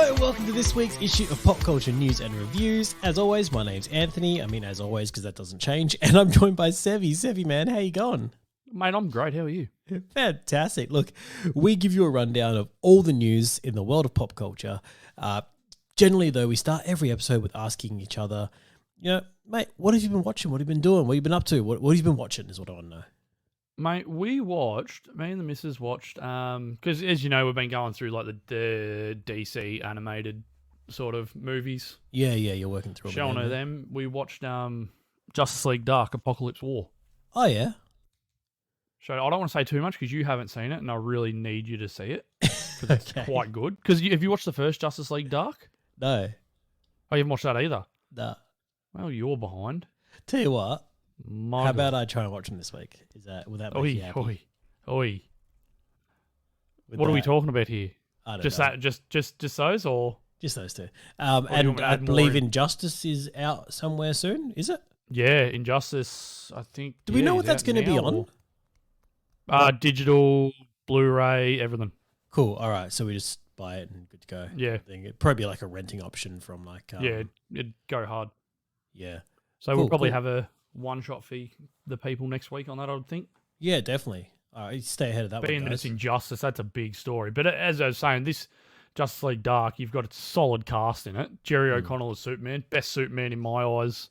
Hello and welcome to this week's issue of Pop Culture News and Reviews. As always, my name's Anthony. I mean, as always, because that doesn't change. And I'm joined by Sevi. Sevi, man, how you going? Mate, I'm great. How are you? Fantastic. Look, we give you a rundown of all the news in the world of pop culture. Generally, though, we start every episode with asking each other, you know, mate, what have you been watching? What have you been doing? What have you been up to? What have you been watching is what I want to know. Mate, me and the missus watched, because as you know, we've been going through like the DC animated sort of movies. Yeah, you're working through Showing her them. We watched Justice League Dark Apocalypse War. Oh, yeah? So I don't want to say too much because you haven't seen it, and I really need you to see it. Because it's quite good. Because have you watched the first Justice League Dark? No. Oh, you haven't watched that either? No. Well, you're behind. Tell you what. My How God. about I try and watch them this week? Will that make you happy? Oi. With What are we that? talking about here? I don't Just know. that? Just those, or? Just those two. do you want And me to I add more believe in? Injustice is out somewhere soon, is it? Yeah, Injustice, I think. Do we know what that's going to be on? Digital, Blu-ray, everything. Cool. All right. So we just buy it and good to go. Yeah. I think it'd probably be like a renting option from like... Yeah, it'd go hard. Yeah. So Cool, we'll probably cool. have a one-shot for the people next week on that, I would think. Yeah, definitely. All right. Stay ahead of that Being one, that it's guys. Injustice, that's a big story. But as I was saying, this Justice League Dark, you've got a solid cast in it. Jerry O'Connell as Superman. Best Superman in my eyes.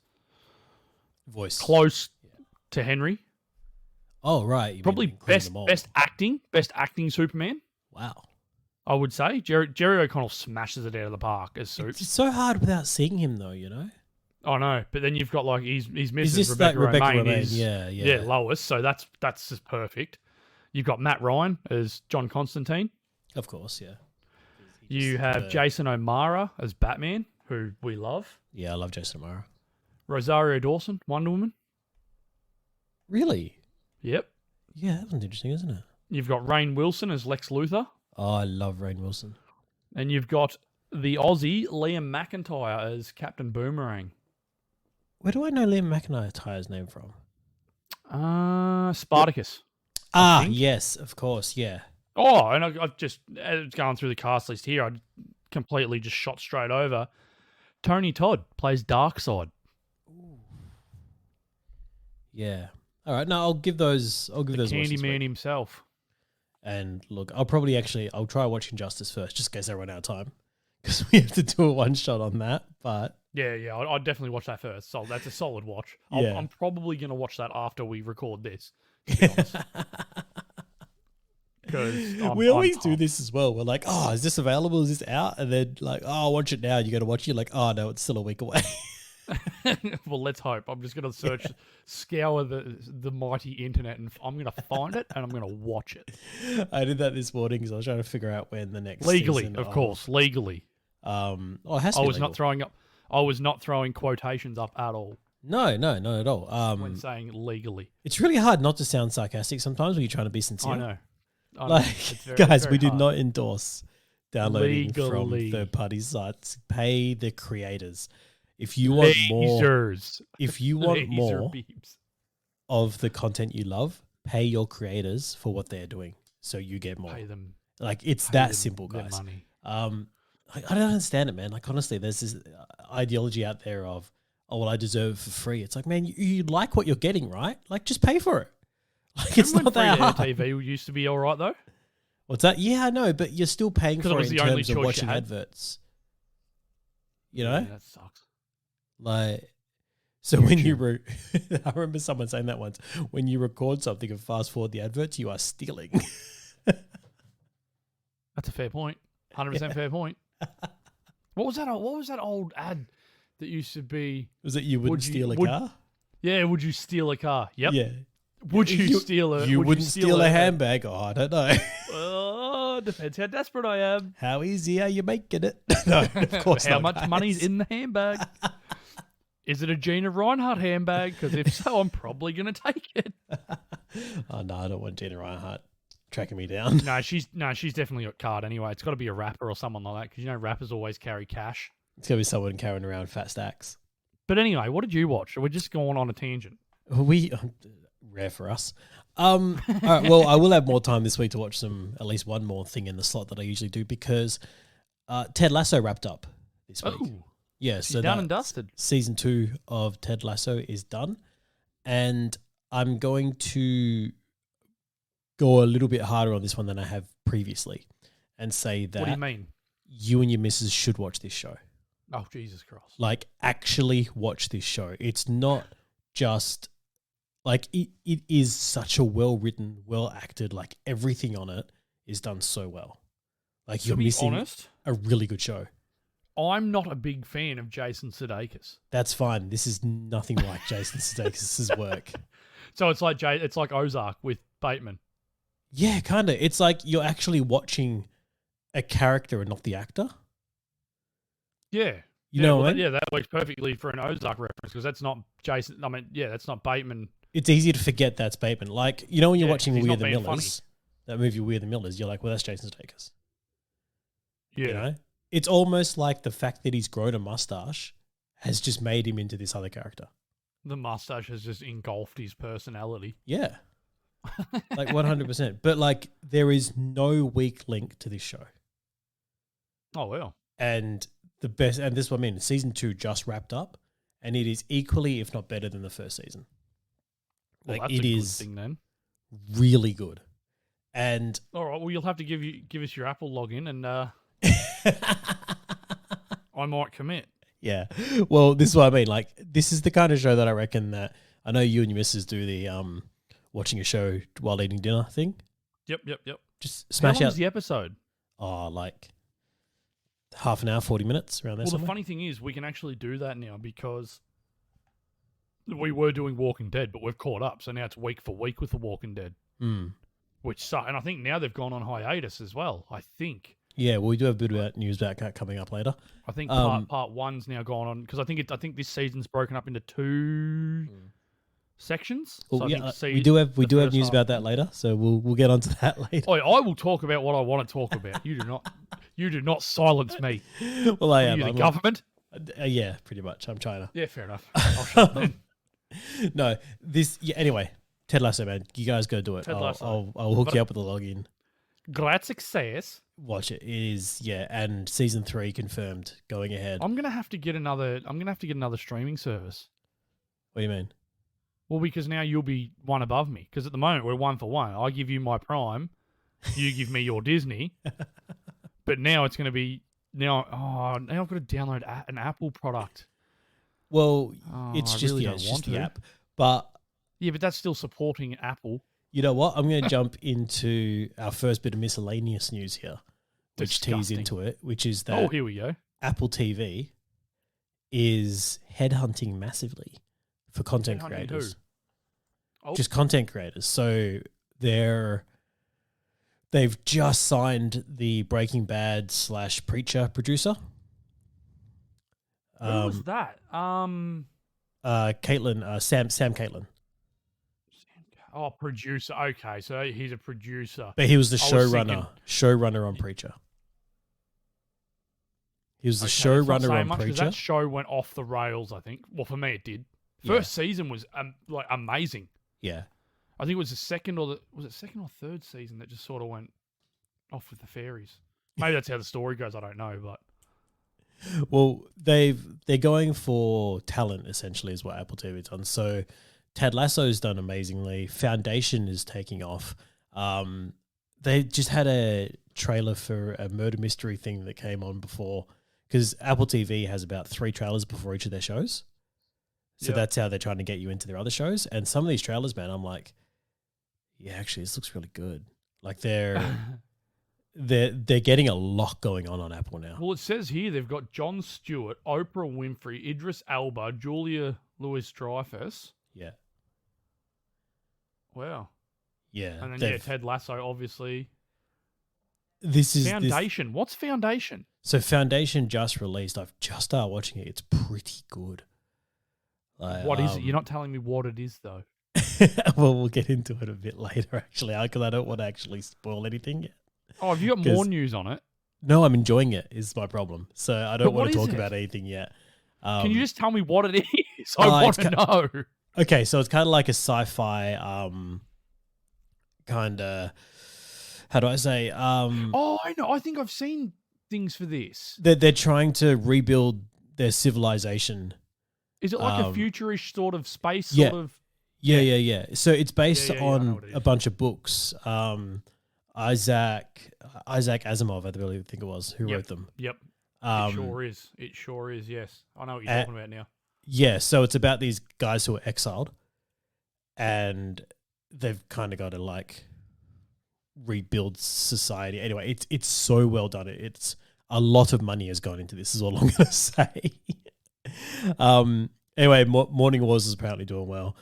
Voice. Close to Henry. Oh, right. You mean Probably including them all. best acting Superman, Wow. I would say. Jerry O'Connell smashes it out of the park as Supes. It's so hard without seeing him, though, you know? I know, but then you've got like his Is missus this like Rebecca Rebecca Romaine Romaine? is Yeah. Lois, so that's just perfect. You've got Matt Ryan as John Constantine. Of course, yeah. You have Jason O'Mara as Batman, who we love. Yeah, I love Jason O'Mara. Rosario Dawson, Wonder Woman. Really? Yep. Yeah, that one's interesting, isn't it? You've got Rainn Wilson as Lex Luthor, Oh, I love Rainn Wilson. and you've got the Aussie Liam McIntyre as Captain Boomerang. Where do I know Liam McIntyre's name from? Spartacus. Ah, think. yes, of course, yeah. Oh, and I've just going through the cast list here. I completely just shot straight over. Tony Todd plays Darkseid. Yeah. All right. No, I'll give those. I'll give The those. a watch this Candyman week. himself. And look, I'll try watching Justice first, just in case I run out of time, because we have to do a one shot on that. But Yeah, I'd definitely watch that first. So that's a solid watch. Yeah. I'm probably going to watch that after we record this. To be honest. 'Cause we I'm always do pumped. this as well. We're like, oh, is this available? Is this out? And then like, oh, I'll watch it now. You got to watch it. You're like, oh no, it's still a week away. Well, let's hope. I'm just going to scour the mighty internet, and I'm going to find it, and I'm going to watch it. I did that this morning because I was trying to figure out when the next Legally, season of course, legally. Oh, it has to I be was legal. I was not throwing quotations up at all No, not at all. when saying legally. It's really hard not to sound sarcastic sometimes when you're trying to be sincere. I know. Like, It's very- guys, very we do hard. not endorse downloading Legally. from third-party sites. Pay the creators. If you want more, Lasers. if you want Laser more beams. of the content you love, pay your creators for what they're doing, so you get more. Pay them. Like it's pay that them simple, their guys. money. I don't understand it, man. Like honestly, there's this ideology out there of, oh well, I deserve it for free. It's like, man, you like what you're getting, right? Like just pay for it. Like it's Remember not when that free hard. TV used to be all right though. What's that? Yeah, I know, but you're still paying 'Cause it for it was in the only terms of choice you watching had. adverts. You know, Yeah, that sucks. like so when you I remember someone saying that once. When you record something and fast forward the adverts, you are stealing. That's a fair point. 100% fair point. What was that old ad that used to be? Was it you wouldn't steal a car? Yeah, would you steal a car? Yep. Yeah. Would you steal a? You would wouldn't steal a handbag? Oh, I don't know. Oh, depends how desperate I am. How easy are you making it? No, of course How not, much guys. money's in the handbag? Is it a Gina Reinhardt handbag? Because if so, I'm probably going to take it. Oh no, I don't want Gina Reinhardt tracking me down. No, she's definitely got card anyway. It's got to be a rapper or someone like that because you know rappers always carry cash. It's gonna be someone carrying around fat stacks. But anyway, what did you watch? We're just going on a tangent. We rare for us. All right, well, I will have more time this week to watch at least one more thing in the slot that I usually do because Ted Lasso wrapped up this week. Oh, Yeah, so done and dusted. Season 2 of Ted Lasso is done, and I'm going to go a little bit harder on this one than I have previously, and say that What do you mean? you and your missus should watch this show. Oh, Jesus Christ! Like, actually watch this show. It's not just like it is such a well written, well acted. Like, everything on it is done so well. Like, you're missing a really good show. I'm not a big fan of Jason Sudeikis. That's fine. This is nothing like Jason Sudeikis' work. So it's like Ozark with Bateman. Yeah, kind of. It's like you're actually watching a character and not the actor. Yeah. You know what I mean? Yeah, that works perfectly for an Ozark reference because that's not Jason. I mean, yeah, that's not Bateman. It's easy to forget that's Bateman. Like, you know when you're watching he's We're not the being Millers, that movie We're the Millers, you're like, well, that's Jason Sudeikis. Yeah. You know? It's almost like the fact that he's grown a mustache has just made him into this other character. The mustache has just engulfed his personality. Yeah. Like 100%. But like, there is no weak link to this show. Oh, well. And the best, and this is what I mean, season 2 just wrapped up, and it is equally, if not better than the first season. Well, Like, that's it a good is thing then. really good. And all right, well, you'll have to give us your Apple login, and I might commit. yeah, well, this is what I mean. Like, this is the kind of show that I reckon that I know you and your missus do the watching a show while eating dinner thing. Yep. Just smash How long out is the episode? Oh, like half an hour, 40 minutes around there. Well, somewhere. the funny thing is, we can actually do that now because we were doing Walking Dead, but we've caught up. So now it's week for week with the Walking Dead, which sucks. And I think now they've gone on hiatus as well. I think. Yeah, well, we do have a bit about news about that coming up later. I think part one's now gone on because I think this season's broken up into 2 sections. Well, So yeah, I think we do have news half. about that later, so we'll get onto that later. Oh, I will talk about what I want to talk about. You do not silence me. Well, I Are am. you the government? Yeah, pretty much. I'm China. Yeah, fair enough. I'll shut up then. No, anyway, Ted Lasso, man. You guys go do it. Ted Lasso. I'll hook you up with a login. Great success. Watch it. It is, and season 3 confirmed going ahead. I'm gonna have to get another streaming service. What do you mean? Well, because now you'll be one above me. Because at the moment we're 1 for 1. I give you my Prime, you give me your Disney. But now it's gonna be now I've got to download an Apple product. Well, it's I just really the don't want to. app. But yeah, but that's still supporting Apple. you know what? I'm going to jump into our first bit of miscellaneous news here, which tees Disgusting. into it, which is that Here we go. Apple TV is headhunting massively for content Headhunting creators. who? Oh. Just content creators. So they've just signed the Breaking Bad / Preacher producer. Who was that? Caitlin, Sam Caitlin. Oh, producer. Okay, so he's a producer. But he was the I was showrunner on Preacher. He was the showrunner on much, 'cause Preacher. that show went off the rails, I think. Well, for me, it did. First season was like amazing. Yeah. I think it was the second or third season that just sort of went off with the fairies. Maybe that's how the story goes. I don't know, but Well, they're going for talent essentially, is what Apple TV's done. So Ted Lasso's done amazingly. Foundation is taking off. They just had a trailer for a murder mystery thing that came on before, because Apple TV has about 3 trailers before each of their shows. So that's how they're trying to get you into their other shows. And some of these trailers, man, I'm like, yeah, actually, this looks really good. Like they're getting a lot going on Apple now. well, it says here they've got Jon Stewart, Oprah Winfrey, Idris Elba, Julia Louis-Dreyfus. Yeah. Wow. Yeah. And then Ted Lasso, obviously. This is Foundation. What's Foundation? So Foundation just released. I've just started watching it. It's pretty good. What is it? You're not telling me what it is, though. Well, we'll get into it a bit later, actually, because I don't want to actually spoil anything yet. Oh, have you got more news on it? No, I'm enjoying it, is my problem. So I don't want to talk it? about anything yet. Can you just tell me what it is? I want to know. Okay, so it's kind of like a sci-fi kind of, how do I say? Oh, I know. I think I've seen things for this? They're trying to rebuild their civilization. Is it like a futurish sort of space yeah. sort of? Yeah. So it's based I know on what it a is. bunch of books. Isaac Asimov, I believe, think it was, who wrote them. Yep. It sure is. It sure is, yes. I know what you're talking about now. Yeah, so it's about these guys who are exiled, and they've kind of got to like rebuild society. Anyway, it's so well done. It's a lot of money has gone into this, is all I'm going to say. Anyway, Morning Wars is apparently doing well.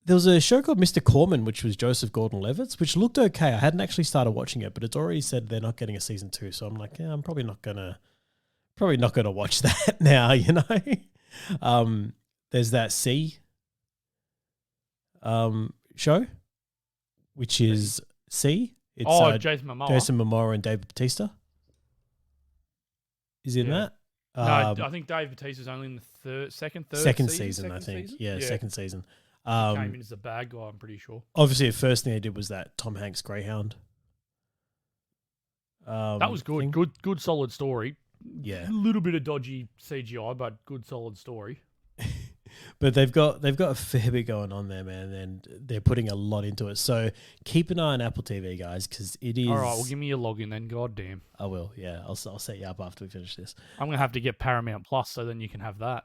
There was a show called Mr. Corman, which was Joseph Gordon-Levitt's, which looked okay. I hadn't actually started watching it, but it's already said they're not getting a season 2. So I'm like, yeah, I'm probably not gonna watch that now. You know, there's that C show, which is C. It's Jason Momoa. Jason Momoa and David Bautista is in that. No, I think Dave Bautista's only in the second season, I think. Season? Yeah, second season. He came in as the bad guy, I'm pretty sure. Obviously, the first thing they did was that Tom Hanks Greyhound. That was good. Thing. Good, solid story. Yeah, a little bit of dodgy CGI, but good, solid story. But they've got a fair bit going on there, man, and they're putting a lot into it. So keep an eye on Apple TV, guys, because it is. All right, well, give me your login then. God damn. I will. Yeah, I'll set you up after we finish this. I'm gonna have to get Paramount Plus, so then you can have that.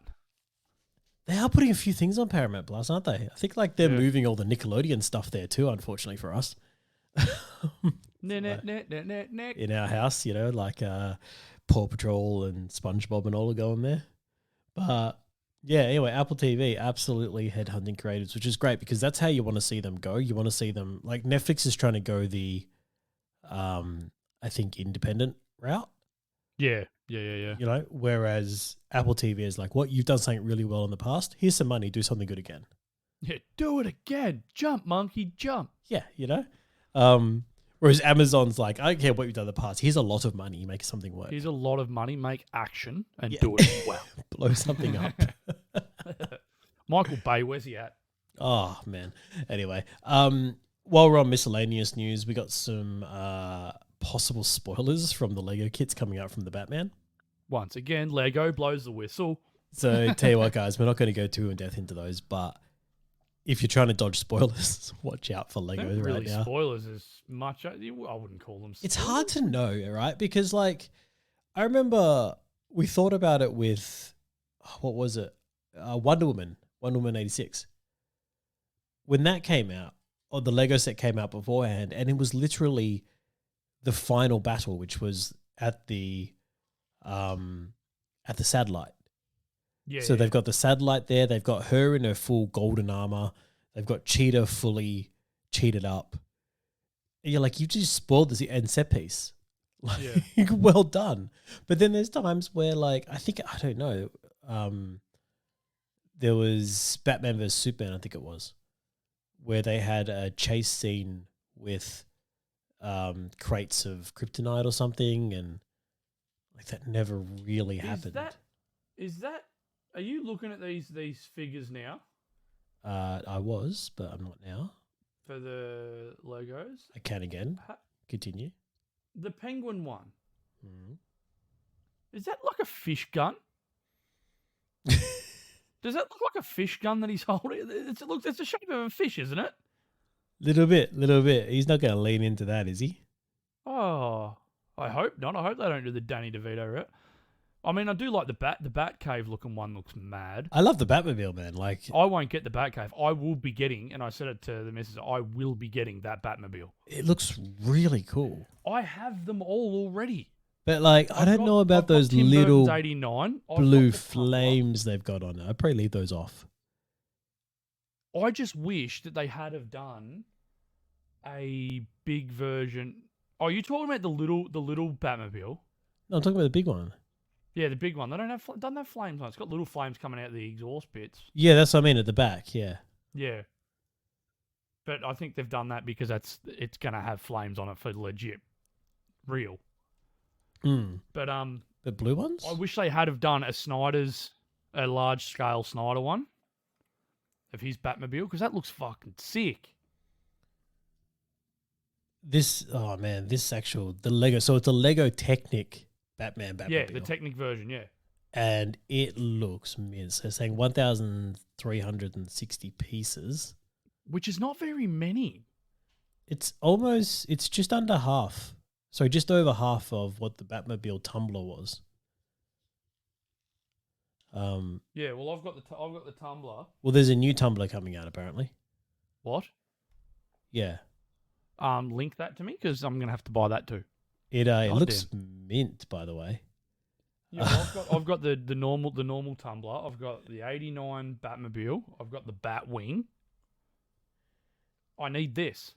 They are putting a few things on Paramount Plus, aren't they? I think like they're moving all the Nickelodeon stuff there too, unfortunately for us. In our house, you know, like Paw Patrol and SpongeBob and all are going there. But yeah, anyway, Apple TV, absolutely headhunting creatives, which is great because that's how you want to see them go. You want to see them, like Netflix is trying to go the, I think, independent route. Yeah. You know, whereas Apple TV is like, what, you've done something really well in the past. Here's some money, do something good again. Yeah, do it again. Jump, monkey, jump. Yeah, you know? Whereas Amazon's like, I don't care what you've done in the past. Here's a lot of money, make something work. Here's a lot of money, make action, and do it well. Blow something up. Michael Bay, where's he at? Oh, man. Anyway, while we're on miscellaneous news, we got some possible spoilers from the Lego kits coming out from the Batman. Once again, Lego blows the whistle. So tell you what, guys, we're not going to go too in depth into those, but if you're trying to dodge spoilers, watch out for Lego Not really right now. Spoilers as much. I wouldn't call them spoilers. It's hard to know, right? Because like, I remember we thought about it with, what was it? Wonder Woman 86. When that came out, or the Lego set came out beforehand, and it was literally the final battle, which was at the satellite. Yeah. So they've got the satellite there. They've got her in her full golden armor. They've got Cheetah fully cheated up. And you're like, you just spoiled this end set piece. Like, well done. But then there's times where, like, I don't know. There was Batman vs Superman, I think it was, where they had a chase scene with crates of kryptonite or something, and like that never really happened. Is that? Are you looking at these figures now? I was, but I'm not now. For the Legos? I can again. Continue. The penguin one. Mm-hmm. Is that like a fish gun? Does that look like a fish gun that he's holding? It's the shape of a fish, isn't it? Little bit. He's not going to lean into that, is he? Oh, I hope not. I hope they don't do the Danny DeVito route. I mean, I do like the Batcave looking one looks mad. I love the Batmobile, man. Like, I won't get the Batcave. I will be getting, and I said it to the missus, I will be getting that Batmobile. It looks really cool. I have them all already. But like, I don't know about those little 89. blue flames they've got on it. I'd probably leave those off. I just wish that they had have done a big version. Oh, you talking about the little Batmobile? No, I'm talking about the big one. Yeah, the big one. They doesn't have flames on it. It's got little flames coming out of the exhaust bits. Yeah, that's what I mean at the back. Yeah. Yeah. But I think they've done that because it's gonna have flames on it for legit, real. But the blue ones. I wish they had have done a large scale Snyder one of his Batmobile because that looks fucking sick. the Lego. So it's a Lego Technic Batmobile. Yeah, the Technic version, yeah. And it looks mint. So saying 1,360 pieces. Which is not very many. It's just under half. So just over half of what the Batmobile tumbler was. Yeah, well, I've got the tumbler. Well, there's a new tumbler coming out apparently. What? Yeah. Link that to me because I'm gonna have to buy that too. It looks mint, by the way. Yeah, well, I've got the normal tumbler. I've got the '89 Batmobile. I've got the Batwing. I need this.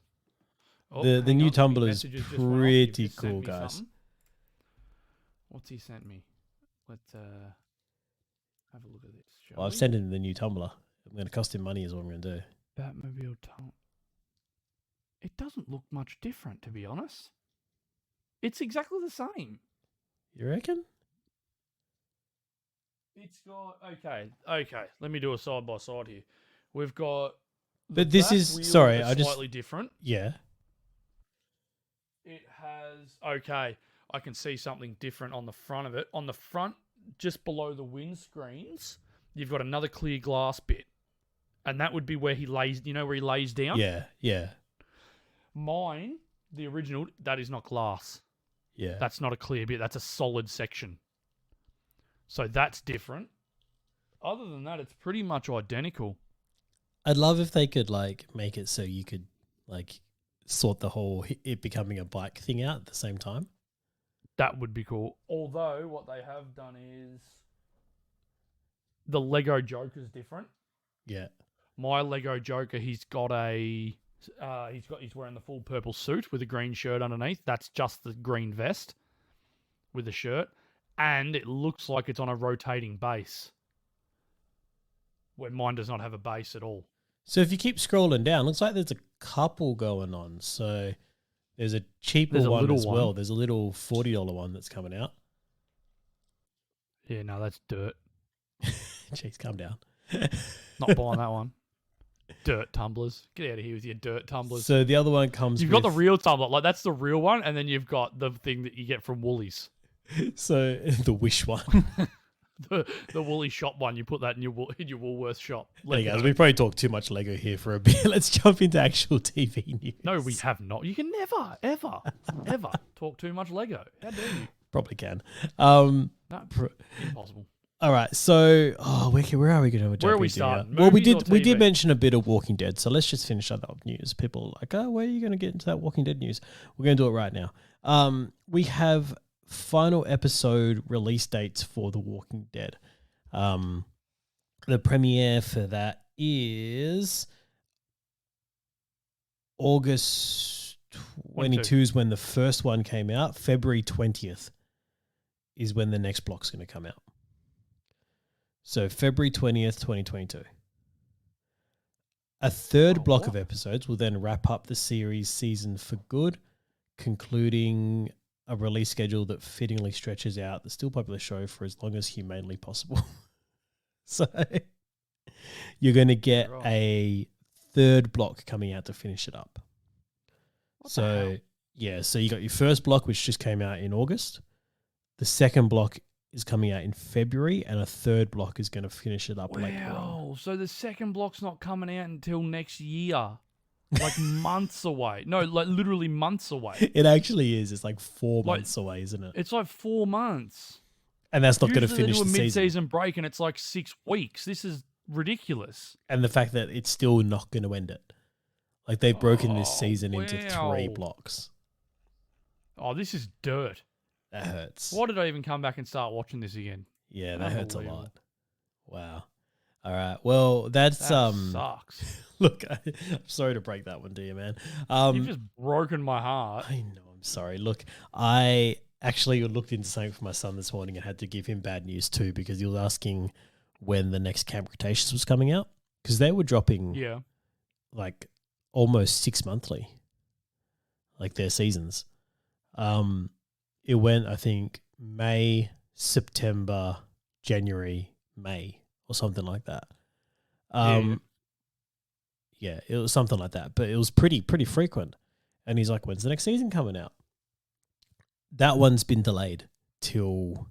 Oh, the new tumbler is pretty just cool, guys. Something. What's he sent me? Let's have a look at this. Well, I've sent him the new tumbler. I'm going to cost him money is what I'm going to do. Batmobile tumbler. It doesn't look much different, to be honest. It's exactly the same. You reckon? It's got okay. Let me do a side by side here. We've got. But this is slightly different. Yeah. It has I can see something different on the front of it. On the front, just below the windscreens, you've got another clear glass bit, and that would be where he lays. You know where he lays down. Yeah. Mine, the original, that is not glass. Yeah. That's not a clear bit. That's a solid section. So that's different. Other than that, it's pretty much identical. I'd love if they could make it so you could sort the whole it becoming a bike thing out at the same time. That would be cool. Although what they have done is the Lego Joker's different. Yeah. My Lego Joker, he's wearing the full purple suit with a green shirt underneath. That's just the green vest with the shirt. And it looks like it's on a rotating base. Where mine does not have a base at all. So if you keep scrolling down, looks like there's a couple going on. So there's a cheaper one as well. There's a little $40 one that's coming out. Yeah, no, that's dirt. Jeez, calm down. Not buying that one. Dirt tumblers. Get out of here with your dirt tumblers. So the other one comes You've got the real tumbler. Like, that's the real one. And then you've got the thing that you get from Woolies. So the Wish one. the Woolly shop one. You put that in your Woolworths shop. Hey guys, we probably talked too much Lego here for a bit. Let's jump into actual TV news. No, we have not. You can never, ever, ever talk too much Lego. How dare you? Probably can. No, impossible. All right, so where are we going to jump? Where are we starting? Well, we did mention a bit of Walking Dead, so let's just finish that up news. People are like, where are you going to get into that Walking Dead news? We're going to do it right now. We have final episode release dates for The Walking Dead. The premiere for that is August 22 is when the first one came out. February 20th is when the next block's going to come out. So February 20th, 2022. A third block of episodes will then wrap up the series season for good, concluding a release schedule that fittingly stretches out the still popular show for as long as humanly possible. So you're going to get a third block coming out to finish it up. So you got your first block, which just came out in August. The second block is coming out in February, and a third block is going to finish it up later on. So the second block's not coming out until next year. Like months away. No, like literally months away. It actually is. It's like 4 months away, isn't it? It's like 4 months. And that's not going to finish the season. They do a mid-season break and it's like 6 weeks. This is ridiculous. And the fact that it's still not going to end it. Like they've broken this season into 3 blocks. Oh, this is dirt. That hurts. Why did I even come back and start watching this again? Yeah, that hurts a lot. Wow. All right. Well, that sucks. Look, I'm sorry to break that one to you, man. You've just broken my heart. I know. I'm sorry. Look, I actually looked into something for my son this morning and had to give him bad news too because he was asking when the next Camp Cretaceous was coming out because they were dropping like almost 6 monthly, like their seasons. It went, I think, May, September, January, May, or something like that. Yeah, it was something like that, but it was pretty frequent. And he's like, when's the next season coming out? That one's been delayed till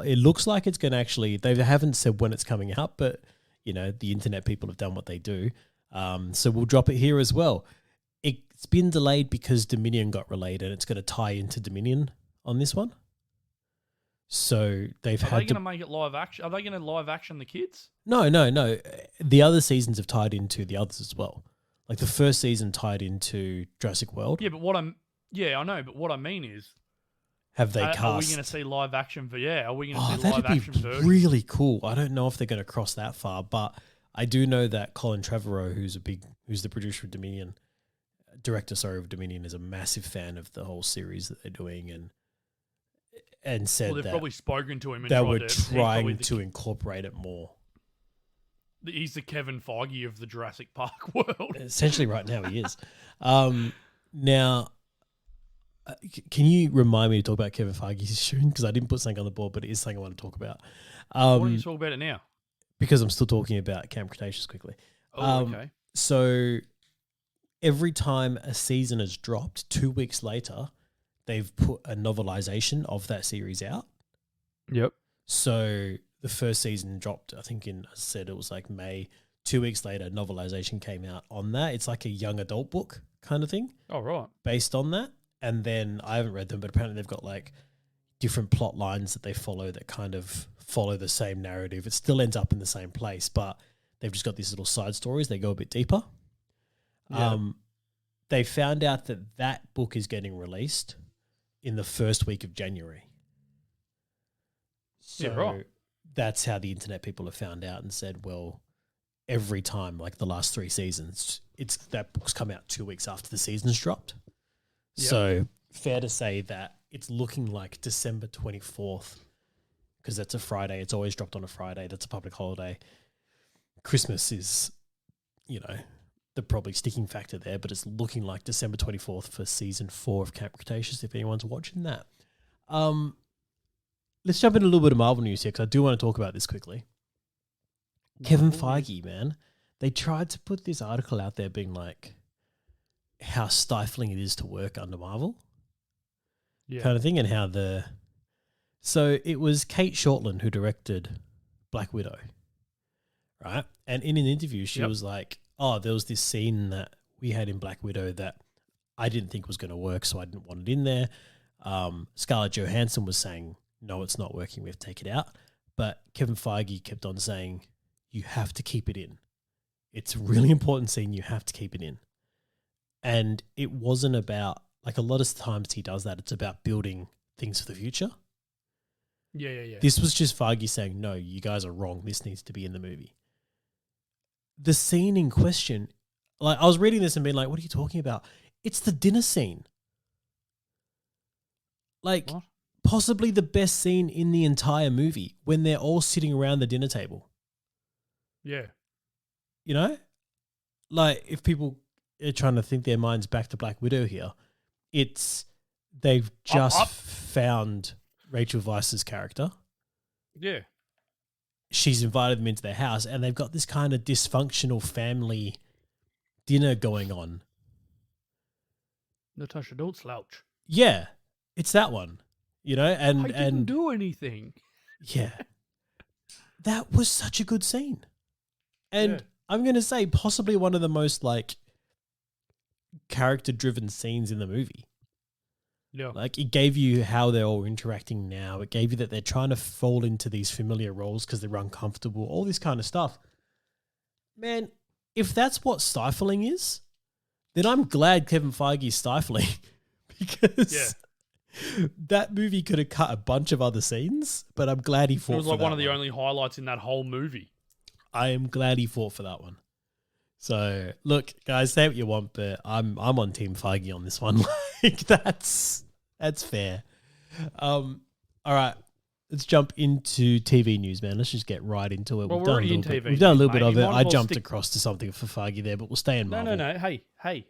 it looks like it's going to actually, they haven't said when it's coming out, but, you know, the internet people have done what they do. So we'll drop it here as well. It's been delayed because Dominion got relayed and it's going to tie into Dominion on this one. So they've Are had they going to make it live action? Are they going to live action the kids? No. The other seasons have tied into the others as well. Like the first season tied into Jurassic World. Yeah, but I know, but what I mean is, have they cast? Are we going to see live action for? Yeah, are we going to see that'd live action be version? really cool. I don't know if they're going to cross that far, but I do know that Colin Trevorrow, who's the producer of Dominion, of Dominion, is a massive fan of the whole series that they're doing, and said they've that probably spoken to him and they were trying trying to incorporate it more. He's the Kevin Feige of the Jurassic Park world. Essentially, right now he is. Now, can you remind me to talk about Kevin Feige soon? Because I didn't put something on the board, but it is something I want to talk about. Why don't you talk about it now? Because I'm still talking about Camp Cretaceous quickly. Okay. So every time a season is dropped, 2 weeks later, they've put a novelization of that series out. Yep. So the first season dropped, I think I said it was like May. 2 weeks later, novelization came out on that. It's like a young adult book kind of thing. Oh, right. Based on that. And then I haven't read them, but apparently they've got like different plot lines that they follow that kind of follow the same narrative. It still ends up in the same place, but they've just got these little side stories. They go a bit deeper. Yeah. They found out that book is getting released in the first week of January. So right. That's how the internet people have found out and said, well, every time, like the last 3 seasons, that book's come out 2 weeks after the season's dropped. Yep. So fair to say that it's looking like December 24th, because that's a Friday. It's always dropped on a Friday. That's a public holiday. Christmas is, the probably sticking factor there, but it's looking like December 24th for season 4 of Camp Cretaceous, if anyone's watching that. Let's jump into a little bit of Marvel news here, because I do want to talk about this quickly. Kevin Feige, man, they tried to put this article out there being like how stifling it is to work under Marvel, kind of thing, and how so it was Kate Shortland who directed Black Widow, right? And in an interview, she was like, oh, there was this scene that we had in Black Widow that I didn't think was going to work, so I didn't want it in there. Scarlett Johansson was saying, no, it's not working, we have to take it out. But Kevin Feige kept on saying, you have to keep it in. It's a really important scene, you have to keep it in. And it wasn't about, like a lot of times he does that, it's about building things for the future. Yeah. This was just Feige saying, no, you guys are wrong, this needs to be in the movie. The scene in question, like I was reading this and being like, what are you talking about? It's the dinner scene. Like, what? Possibly the best scene in the entire movie when they're all sitting around the dinner table. Yeah. Like if people are trying to think their minds back to Black Widow here, they've just found Rachel Weisz's character. Yeah. She's invited them into their house and they've got this kind of dysfunctional family dinner going on. Natasha, don't slouch. Yeah, it's that one, and I didn't do anything. Yeah, that was such a good scene. And I'm going to say possibly one of the most like character-driven scenes in the movie. Yeah. Like it gave you how they're all interacting now. It gave you that they're trying to fall into these familiar roles because they're uncomfortable, all this kind of stuff. Man, if that's what stifling is, then I'm glad Kevin Feige is stifling because that movie could have cut a bunch of other scenes, but I'm glad he fought for that. It was like one of the only highlights in that whole movie. I am glad he fought for that one. So, look, guys, say what you want, but I'm on Team Feige on this one. Like, that's fair. All right, let's jump into TV news, man. Let's just get right into it. Well, we're already in TV. We've done a little bit mate. of it. You might I as well jumped stick- across to something for Feige there, but we'll stay in Marvel. No. Hey,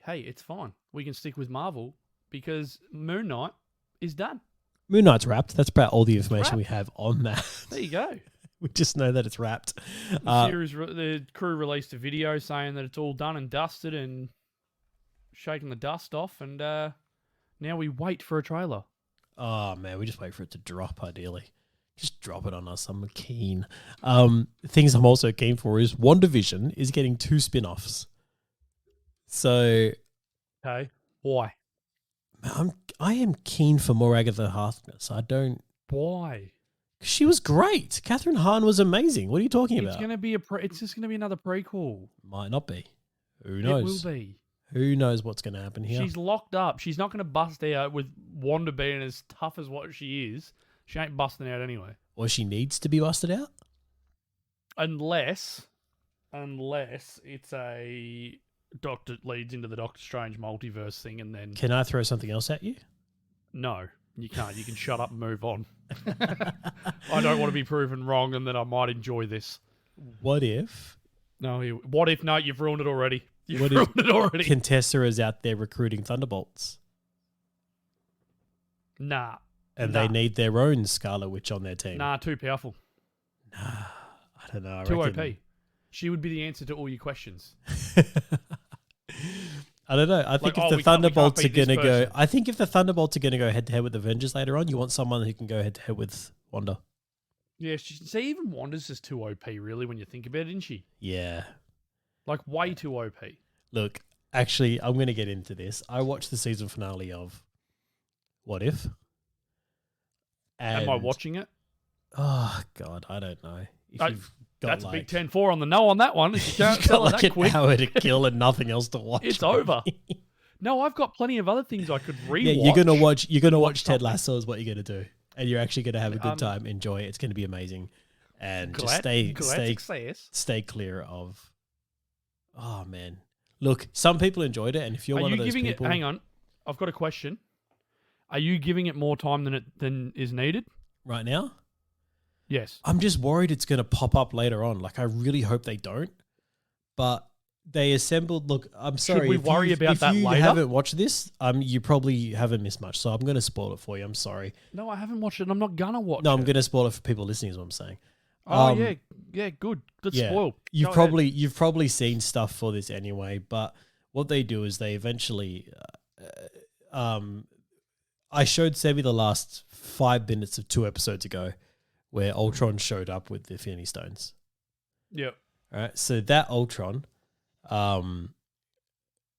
it's fine. We can stick with Marvel because Moon Knight is done. Moon Knight's wrapped. That's about all the information we have on that. There you go. We just know that it's wrapped. The crew released a video saying that it's all done and dusted, and shaking the dust off, and now we wait for a trailer. Oh man, we just wait for it to drop. Ideally, just drop it on us. I'm keen. Things I'm also keen for is WandaVision is getting 2 spin-offs. So, Okay, why? I am keen for more Agatha Harkness. I don't. Why? She was great. Catherine Hahn was amazing. What are you talking It's about? gonna be it's just gonna be another prequel. Might not be. Who knows? It will be. Who knows what's going to happen here? She's locked up. She's not gonna bust out with Wanda being as tough as what she is. She ain't busting out anyway. Or she needs to be busted out? Unless it's a Doctor leads into the Doctor Strange multiverse thing, and then Can I throw something else at you? no, you can't. You can shut up and move on. I don't want to be proven wrong, and then I might enjoy this. What if No, what if no? You've ruined it already. You've What if ruined it already. Contessa is out there recruiting Thunderbolts Nah, and Nah. they need their own Scarlet Witch on their team? nah, too powerful, I don't know. I too reckon... OP. She would be the answer to all your questions. I don't know. I think Like, if the we can't Thunderbolts are beat this going to go, person. I think if the Thunderbolts are going to go head to head with Avengers later on, you want someone who can go head to head with Wanda. Yeah, see, even Wanda's just too OP, really, when you think about it, isn't she? Yeah. Like, way too OP. Look, actually, I'm going to get into this. I watched the season finale of What If? Am I watching it? Oh, God, I don't know. If you've got That's like, a big 10-4 on the no on that one. If you can't you've got tell it like that an quick, hour to kill and nothing else to watch. it's over. No, I've got plenty of other things I could rewatch. Yeah, you're gonna watch. You're gonna watch Ted something. Lasso is what you're gonna do, and you're actually gonna have a good time. Enjoy it. It's gonna be amazing, and just stay clear of. Oh man, look, some people enjoyed it, and if you're Are one you of those giving people, it? Hang on, I've got a question. Are you giving it more time than is needed? right now, Yes. I'm just worried it's gonna pop up later on. Like I really hope they don't, but. They assembled. Look, I'm sorry. Should we worry about that If you later? haven't watched this, you probably haven't missed much. So I'm going to spoil it for you. I'm sorry. No, I haven't watched it. And I'm not gonna watch No, it. I'm going to spoil it for people listening. Is what I'm saying. Oh yeah, good. Let's spoil. You've Go probably seen stuff for this anyway. But what they do is they eventually. I showed Sebi the last 5 minutes of 2 episodes ago, where Ultron showed up with the Infinity Stones. Yep. All right, so that Ultron.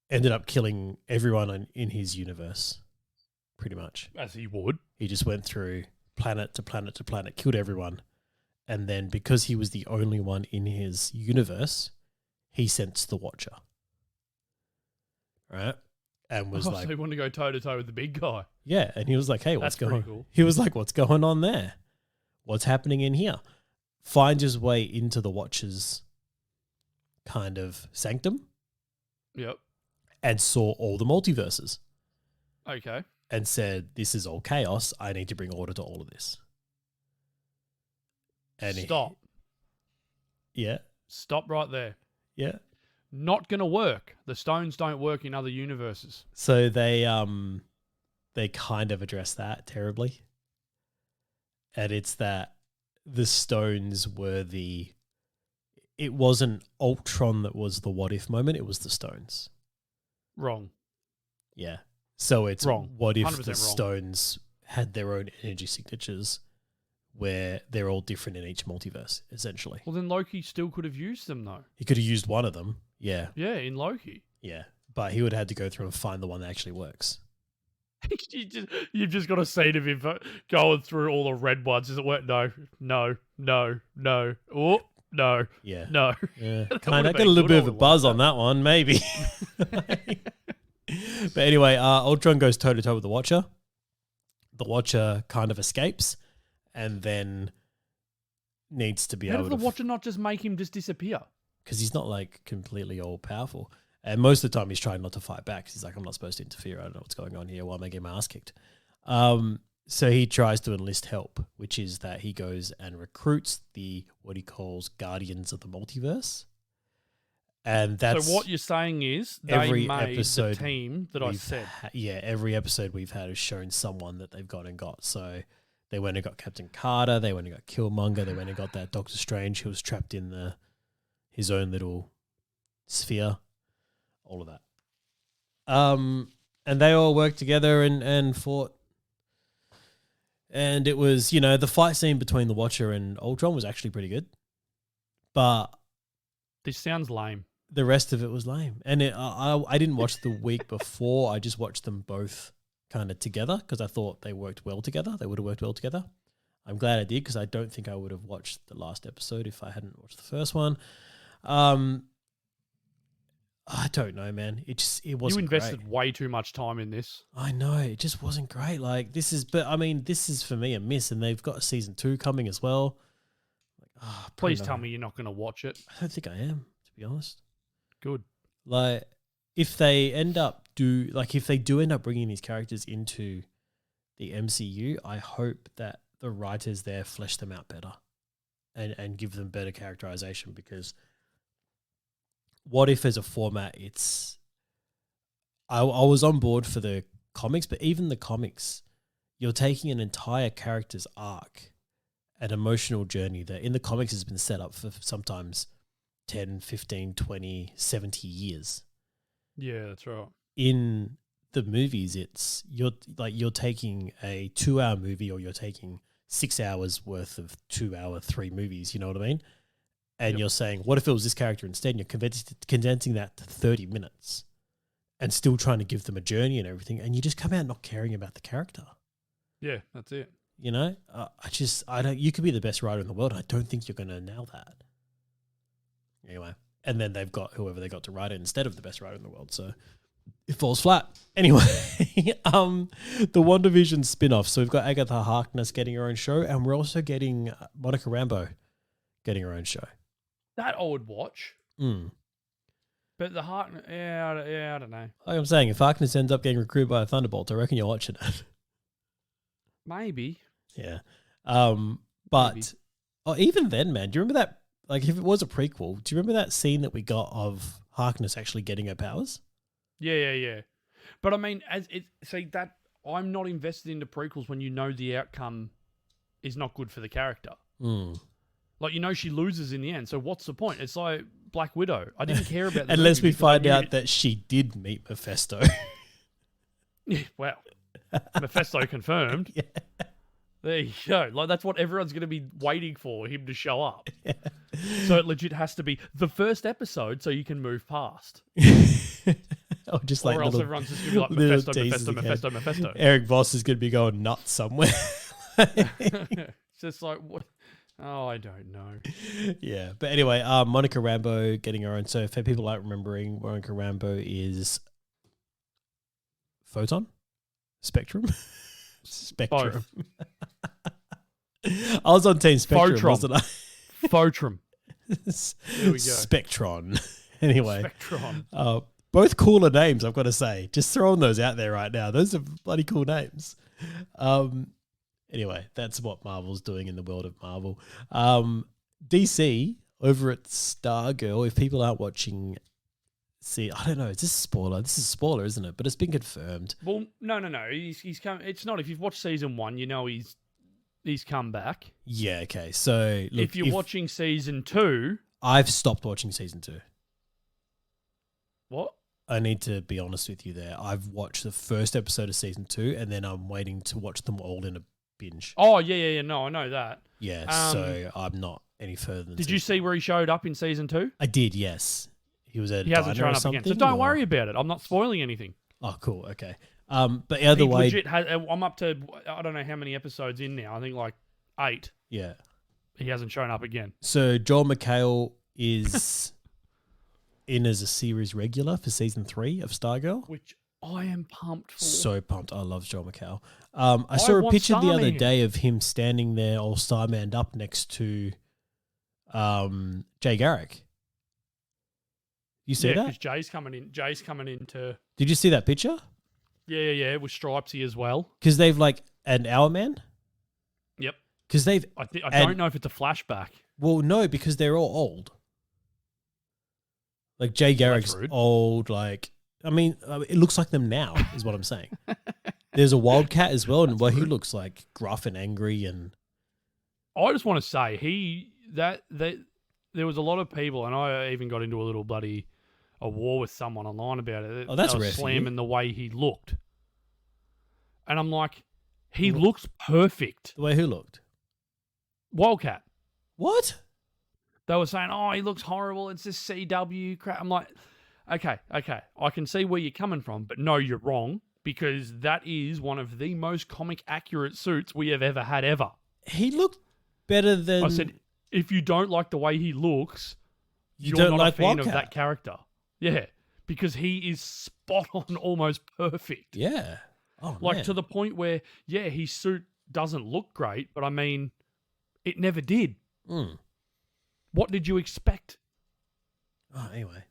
Ended up killing everyone in his universe, pretty much. As he would. He just went through planet to planet to planet, killed everyone. And then because he was the only one in his universe, he sensed the Watcher. Right? And was So like, he wanted to go toe to toe with the big guy. yeah. And he was like, hey, what's That's pretty going on? cool. He was like, what's going on there? What's happening in here? Finds his way into the Watcher's kind of sanctum. Yep. And saw all the multiverses Okay. and said, this is all chaos. I need to bring order to all of this. And Stop. Yeah. Stop right there. Yeah. Not gonna work. The stones don't work in other universes. So they kind of address that terribly. And it's that the stones were it wasn't Ultron that was the what if moment, it was the stones. Wrong. Yeah. So it's Wrong. what if 100% the wrong. stones had their own energy signatures where they're all different in each multiverse, essentially. Well, then Loki still could have used them, though. He could have used one of them. Yeah. Yeah, in Loki. Yeah. But he would have had to go through and find the one that actually works. You've just got a scene of him going through all the red ones. Does it work? No. Oh, no. Yeah. No. Yeah. That Kind would've of got a been little good. bit I of a would've buzz liked on that one, maybe. But anyway, Ultron goes toe to toe with the Watcher. The Watcher kind of escapes and then needs to be How able did to... the Watcher not just make him just disappear? Because he's not like completely all powerful. And most of the time he's trying not to fight back. He's like, I'm not supposed to interfere. I don't know what's going on here. Why am I getting my ass kicked? So he tries to enlist help, which is that he goes and recruits what he calls Guardians of the Multiverse. And that's... So what you're saying is they every made episode the team that I said. Every episode we've had has shown someone that they've gone and got. So they went and got Captain Carter. They went and got Killmonger. They went and got that Doctor Strange who was trapped in his own little sphere. All of that. And they all worked together and fought. And it was, the fight scene between the Watcher and Ultron was actually pretty good. But This sounds lame. the rest of it was lame. And I didn't watch the week before. I just watched them both kind of together because I thought they worked well together. They would have worked well together. I'm glad I did because I don't think I would have watched the last episode if I hadn't watched the first one. I don't know, man. It wasn't. You invested great. way too much time in this. I know it just wasn't great. Like this is for me a miss, and they've got a season 2 coming as well. Please tell me you're not going to watch it. I don't think I am, to be honest. Good. Like if they if they do end up bringing these characters into the MCU, I hope that the writers there flesh them out better and give them better characterization, because what if as a format I was on board for the comics, but even the comics, you're taking an entire character's arc, an emotional journey that in the comics has been set up for sometimes 10, 15, 20, 70 years. Yeah, that's right. In the movies, you're taking a 2-hour movie, or you're taking 6 hours worth of 2-hour 3 movies. You know what I mean? And you're saying, what if it was this character instead? And you're condensing that to 30 minutes and still trying to give them a journey and everything. And you just come out not caring about the character. Yeah, that's it. You know, I don't, you could be the best writer in the world. I don't think you're going to nail that. Anyway. And then they've got whoever they got to write it instead of the best writer in the world. So it falls flat. Anyway, the WandaVision spin-off. So we've got Agatha Harkness getting her own show, and we're also getting Monica Rambeau getting her own show. That I would watch. Mm. But the Harkness, I don't know. Like I'm saying, if Harkness ends up getting recruited by a Thunderbolt, I reckon you're watching it. Maybe. Yeah. But even then, man, do you remember that? Like, if it was a prequel, do you remember that scene that we got of Harkness actually getting her powers? Yeah. But I mean, that I'm not invested into prequels when you know the outcome is not good for the character. Mm. Like, she loses in the end. So what's the point? It's like Black Widow. I didn't care about the unless movie we find out that she did meet Mephisto. Yeah, well, Mephisto confirmed. Yeah. There you go. Like, that's what everyone's going to be waiting for, him to show up. Yeah. So it legit has to be the first episode so you can move past. Or just like, or else everyone's just going to be like, Mephisto. Eric Voss is going to be going nuts somewhere. It's just like, what? Oh, I don't know. Yeah. But anyway, Monica Rambeau getting her own. So for people like remembering, Monica Rambeau is Photon? Spectrum? Spectrum. I was on Team Spectrum, Photron. wasn't I? Photron. There we go. Spectron. Anyway. Spectron. Both cooler names, I've got to say. Just throwing those out there right now. Those are bloody cool names. Anyway, that's what Marvel's doing in the world of Marvel. DC, over at Stargirl, if people aren't watching... See, I don't know. Is this a spoiler? This is a spoiler, isn't it? But it's been confirmed. Well, no. He's come. It's not. If you've watched season 1, he's come back. Yeah. Okay. So look, if you're watching season 2, I've stopped watching season 2. What? I need to be honest with you there. I've watched the first episode of season 2, and then I'm waiting to watch them all in a binge. Oh yeah. No, I know that. Yeah. So I'm not any further than. Did you see where he showed up in season 2? I did. Yes. He was at a He hasn't diner shown or up something, again. So don't worry about it. I'm not spoiling anything. Oh, cool. Okay. But either way, legit I'm up to, I don't know how many episodes in now. I think like 8. Yeah. He hasn't shown up again. So Joel McHale is in as a series regular for season 3 of Stargirl, which I am pumped for. So pumped. I love Joel McHale. I saw a picture the other day of him standing there all Starmanned up next to Jay Garrick. You see that? Because Jay's coming in to... Did you see that picture? Yeah, with Stripesy as well. Because they've like an Hour Man? Yep. Because they've... I don't know if it's a flashback. Well, no, because they're all old. Like Jay Garrick's old, like... I mean, it looks like them now, is what I'm saying. There's a Wildcat as well, and he looks like gruff and angry and... I just want to say, there was a lot of people, and I even got into a little bloody a war with someone online about it. Oh, that's They were rare for you. slamming the way he looked, and I'm like, he looks perfect. The way who looked? Wildcat. What? They were saying, oh, he looks horrible. It's this CW crap. I'm like, okay. I can see where you're coming from, but no, you're wrong, because that is one of the most comic accurate suits we have ever had ever. He looked better than... I said, if you don't like the way he looks, You you're don't not like a fan Wildcat? of that character. Yeah, because he is spot on, almost perfect. Yeah. Oh, Like man. to the point where, yeah, his suit doesn't look great, but I mean, it never did. Mm. What did you expect? Oh, anyway.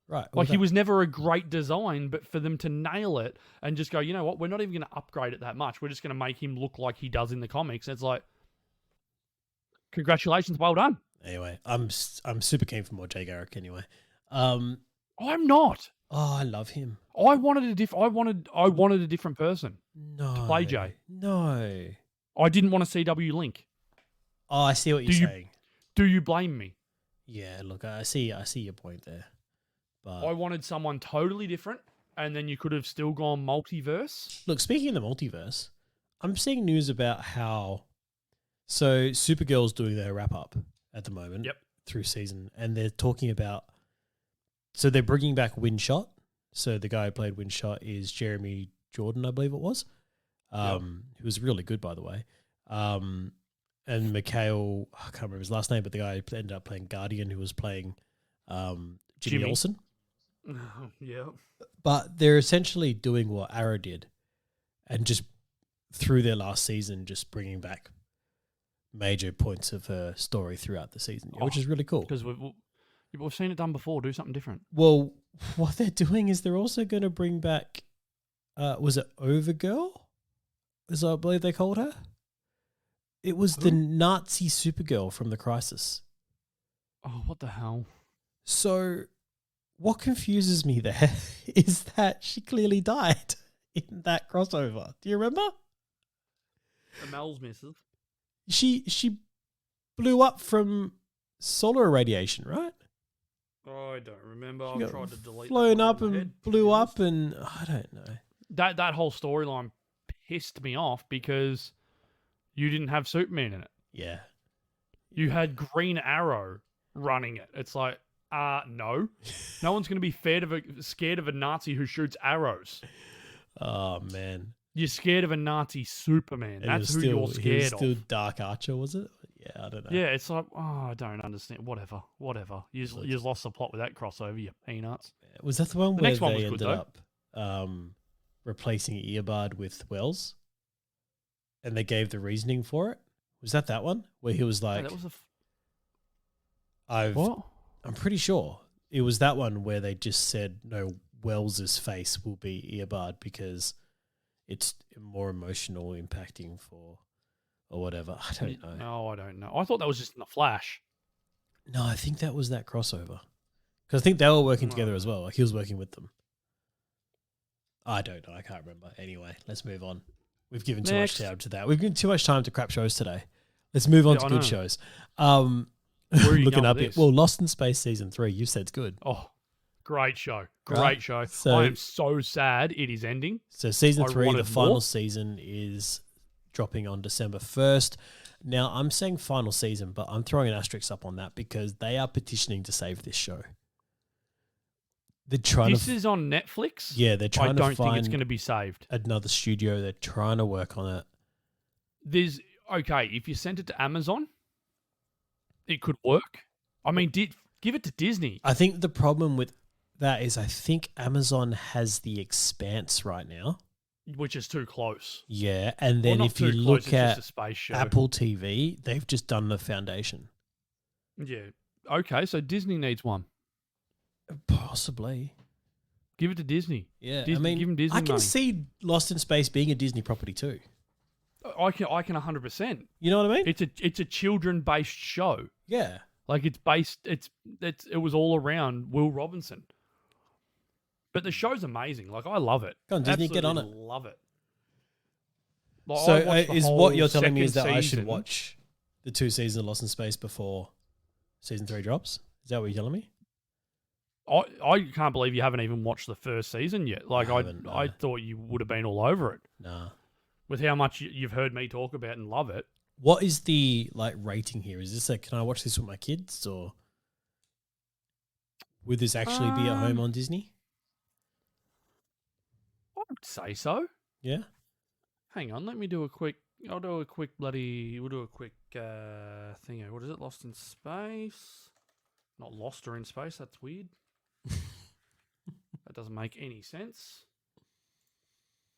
Right. Like, he was never a great design, but for them to nail it and just go, you know what, we're not even going to upgrade it that much. We're just going to make him look like he does in the comics. It's like, congratulations, well done. Anyway, I'm super keen for more Jay Garrick anyway. I'm not. Oh, I love him. I wanted a different person. No. To play Jay. No. I didn't want a CW Link. Oh, I see what you're saying. Do you blame me? Yeah, look, I see your point there. But I wanted someone totally different, and then you could have still gone multiverse. look, speaking of the multiverse, I'm seeing news about how Supergirl's doing their wrap up at the moment. Yep. Through season, and they're talking about they're bringing back Windshot. So the guy who played Windshot is Jeremy Jordan, I believe it was. Who was really good, by the way. And Mikhail, I can't remember his last name, but the guy who ended up playing Guardian, who was playing Jimmy Olsen. Yeah. But they're essentially doing what Arrow did, and just through their last season, just bringing back major points of her story throughout the season, which is really cool. Because we've seen it done before. Do something different. Well, what they're doing is they're also going to bring back, was it Overgirl? As I believe they called her? It was the Nazi Supergirl from The Crisis. Oh, what the hell? So what confuses me there is that she clearly died in that crossover. Do you remember? Mel's missus. She blew up from solar irradiation, right? Oh, I don't remember. She I've got tried to delete. flown that up from my and head, to blew be up, honest. and I don't know. That whole storyline pissed me off because you didn't have Superman in it. Yeah. You had Green Arrow running it. It's like, no. No one's going to be scared of a Nazi who shoots arrows. Oh, man. You're scared of a Nazi Superman. And That's who you're he scared was still of. Dark Archer, was it? Yeah, I don't know. Yeah, it's like, I don't understand. Whatever. You lost the plot with that crossover, you peanuts. Was that the one The where next one they was good, ended up replacing Earbud with Wells? And they gave the reasoning for it? Was that one? Where he was like, that was I'm pretty sure it was that one where they just said, no, Wells's face will be Earbud because it's more emotional impacting for, or whatever. I don't know. No, I don't know. I thought that was just in the Flash. No, I think that was that crossover. Because I think they were working together as well. Like he was working with them. I don't know. I can't remember. Anyway, let's move on. We've given too much time to that. We've given too much time to crap shows today. Let's move on to good shows. Where are you Looking going up with it. this? Well, Lost in Space season 3. You said it's good. Oh, great show. Great Right. show. So- I am so sad it is ending. So season I 3, the wanted final more. season is dropping on December 1st. Now, I'm saying final season, but I'm throwing an asterisk up on that because they are petitioning to save this show. They're trying This is on Netflix. yeah, they're I trying to don't think it's find going to be saved. another studio. They're trying to work on it. If you sent it to Amazon, it could work. I mean, give it to Disney. I think the problem with that is I think Amazon has The Expanse right now. Which is too close. Yeah, and then Well, if not you too look close, it's at just a space show. Apple TV, they've just done the foundation. Yeah. Okay, so Disney needs one. Possibly. Give it to Disney. Yeah, Disney, I mean, give 'em Disney I can money. see Lost in Space being a Disney property too. I can 100%. You know what I mean? It's a children based show. Yeah. Like it was all around Will Robinson. But the show's amazing. Like I love it. Go on, Disney, get on Absolutely it. Love it. Like, So I watched the is whole what you're telling me is that second I should season. watch the 2 seasons of Lost in Space before season 3 drops? Is that what you're telling me? I can't believe you haven't even watched the first season yet. Like haven't, no. I thought you would have been all over it Nah. with how much you've heard me talk about and love it. What is the like rating here? Is this can I watch this with my kids, or would this actually be at home on Disney? I would say so. Yeah. Hang on, let me do a quick. We'll do a quick thing. What is it? Lost in Space? Not Lost or in Space. That's weird. That doesn't make any sense.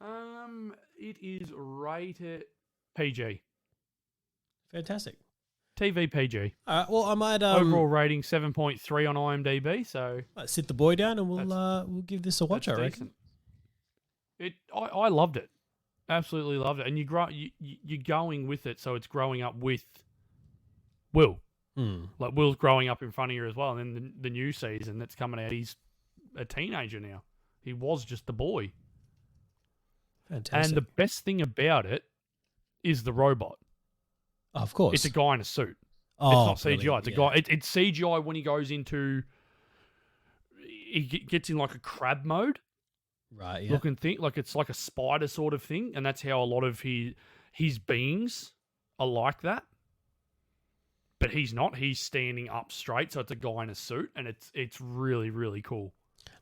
It is rated PG. Fantastic. TV PG. All right. Well, I might Overall rating 7.3 on IMDb. So might sit the boy down and we'll give this a watch. I reckon. I loved it. Absolutely loved it. And you're going with it, so it's growing up with Will. Like Will's growing up in front of you as well. And then the new season that's coming out, he's a teenager now. He was just the boy. Fantastic. And the best thing about it is the robot. Oh, of course. It's a guy in a suit. Oh, it's not CGI. It's a guy. It's CGI when he goes into. He gets in like a crab mode. Right. Yeah. Looking thing, like it's like a spider sort of thing, and that's how a lot of his beings are like that. But he's not. He's standing up straight, so it's a guy in a suit, and it's really, really cool.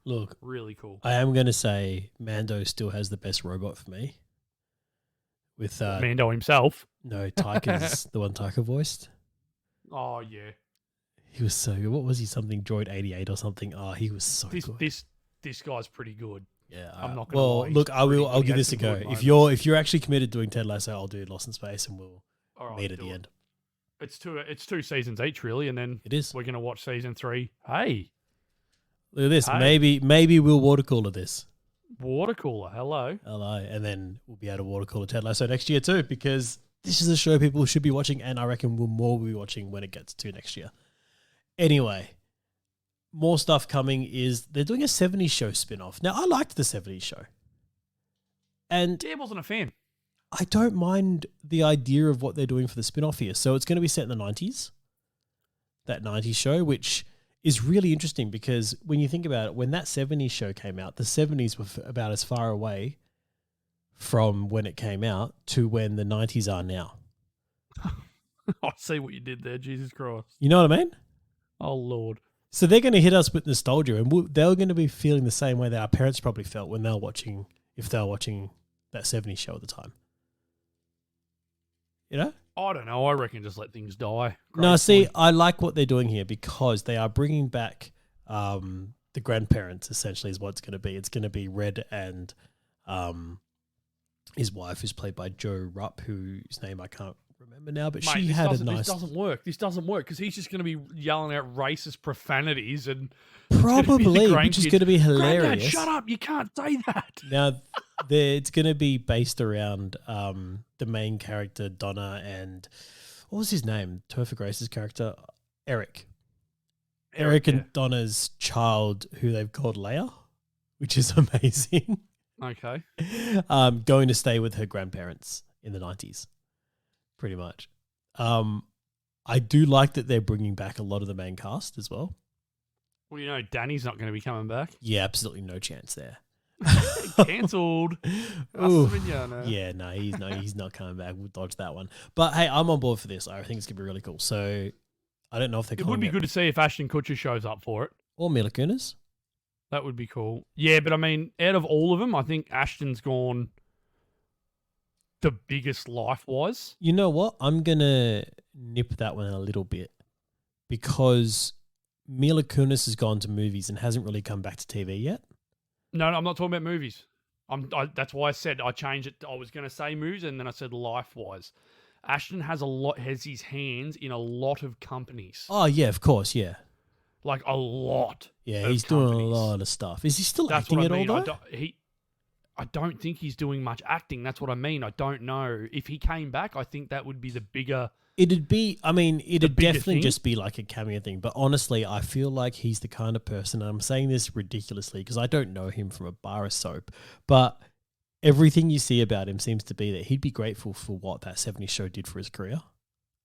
Look, really cool. I am going to say Mando still has the best robot for me. With Mando himself. No, Taika's the one Taika voiced. Oh yeah, he was so good. What was he? Something Droid 88 or something. Oh, he was so good. This guy's pretty good. Yeah, I'm not gonna lie. Look, I'll give this a go. If you're actually committed to doing Ted Lasso, I'll do Lost in Space, and we'll meet at the end. It's two seasons each, really, and then it is. We're gonna watch season 3. Hey, look at this. Hey. Maybe we'll water cooler this. Water cooler, hello, and then we'll be able to water cooler Ted Lasso next year too, because this is a show people should be watching, and I reckon we'll be watching when it gets to next year. Anyway. More stuff coming is they're doing a 70s show spin-off. Now, I liked the 70s show. And I wasn't a fan. I don't mind the idea of what they're doing for the spin-off here. So it's going to be set in the 90s, that 90s show, which is really interesting because when you think about it, when that 70s show came out, the 70s were about as far away from when it came out to when the 90s are now. I see what you did there, Jesus Christ. You know what I mean? Oh, Lord. So they're going to hit us with nostalgia, and they're going to be feeling the same way that our parents probably felt when they were watching, if they were watching that 70s show at the time. You know? I don't know. I reckon just let things die. No, see, I like what they're doing here because they are bringing back the grandparents, essentially, is what it's going to be. It's going to be Red and his wife, who's played by Joe Rupp, whose name I can't remember now, but she had a nice... This doesn't work because he's just going to be yelling out racist profanities and... Probably, which is going to be hilarious. Granddad, shut up, you can't say that. Now, it's going to be based around the main character, Donna, and... What was his name? Topher Grace's character? Eric and Donna's child, who they've called Leia, which is amazing. Okay. Going to stay with her grandparents in the 90s. Pretty much. I do like that they're bringing back a lot of the main cast as well. Well, you know, Danny's not going to be coming back. Yeah, absolutely no chance there. Cancelled. Yeah, no, he's not coming back. We'll dodge that one. But hey, I'm on board for this. I think it's going to be really cool. So I don't know if they're It would be good to see if Ashton Kutcher shows up for it. Or Mila Kunis. That would be cool. Yeah, but I mean, out of all of them, I think Ashton's gone the biggest life-wise. You know what? I'm going to nip that one a little bit because Mila Kunis has gone to movies and hasn't really come back to TV yet. No, I'm not talking about movies. That's why I said I changed it. I was going to say movies and then I said life-wise. Ashton has his hands in a lot of companies. Oh, yeah, of course, yeah. Like a lot. Yeah, he's doing a lot of stuff. Is he still acting at all, though? I don't think he's doing much acting. That's what I mean. I don't know. If he came back, I think that would be the bigger... It'd definitely just be like a cameo thing. But honestly, I feel like he's the kind of person, and I'm saying this ridiculously because I don't know him from a bar of soap, but everything you see about him seems to be that he'd be grateful for what that 70s show did for his career.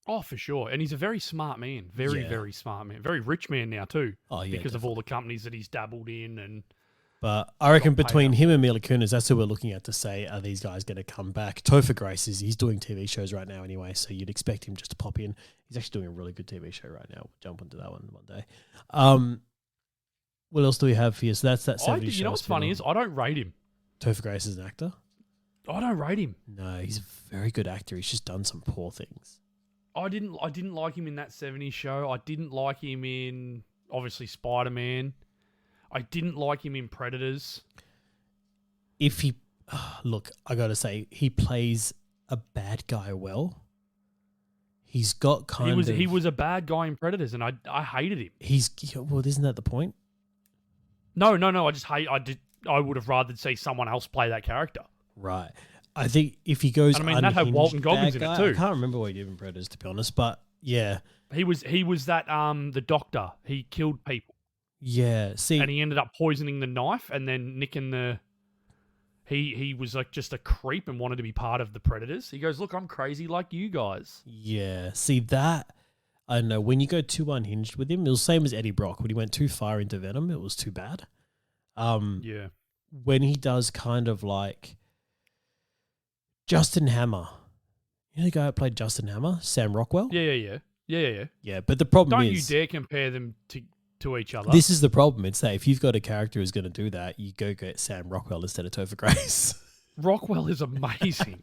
Oh, for sure. And he's a very smart man. Very, Yeah. very smart man. Very rich man now, too. Oh, yeah. Because of all the companies that he's dabbled in. And But I reckon got paid between up him and Mila Kunis, that's who we're looking at to say, are these guys going to come back? Topher Grace he's doing TV shows right now anyway, so you'd expect him just to pop in. He's actually doing a really good TV show right now. We'll jump into that one day. What else do we have for you? So that's that 70s show. You know what's funny is I don't rate him. Topher Grace is an actor? I don't rate him. No, he's a very good actor. He's just done some poor things. I didn't like him in that 70s show. I didn't like him in, obviously, Spider-Man. I didn't like him in Predators. If he... look, I got to say, he plays a bad guy well. He's got He was a bad guy in Predators, and I hated him. Well, isn't that the point? No. I would have rather see someone else play that character. Right. I think if he goes, and I mean, that had Walton Goggins in it too. I can't remember what he did in Predators, to be honest, but yeah, he was that the doctor. He killed people. Yeah. See, and he ended up poisoning the knife, and then nicking the. He was like just a creep and wanted to be part of the Predators. He goes, "Look, I'm crazy like you guys." Yeah. See that. I don't know. When you go too unhinged with him, it was the same as Eddie Brock. When he went too far into Venom, it was too bad. Yeah. When he does kind of like Justin Hammer. You know the guy that played Justin Hammer? Sam Rockwell? Yeah. Yeah, but the problem Don't is... you dare compare them to each other. This is the problem. It's that if you've got a character who's going to do that, you go get Sam Rockwell instead of Topher Grace. Rockwell is amazing.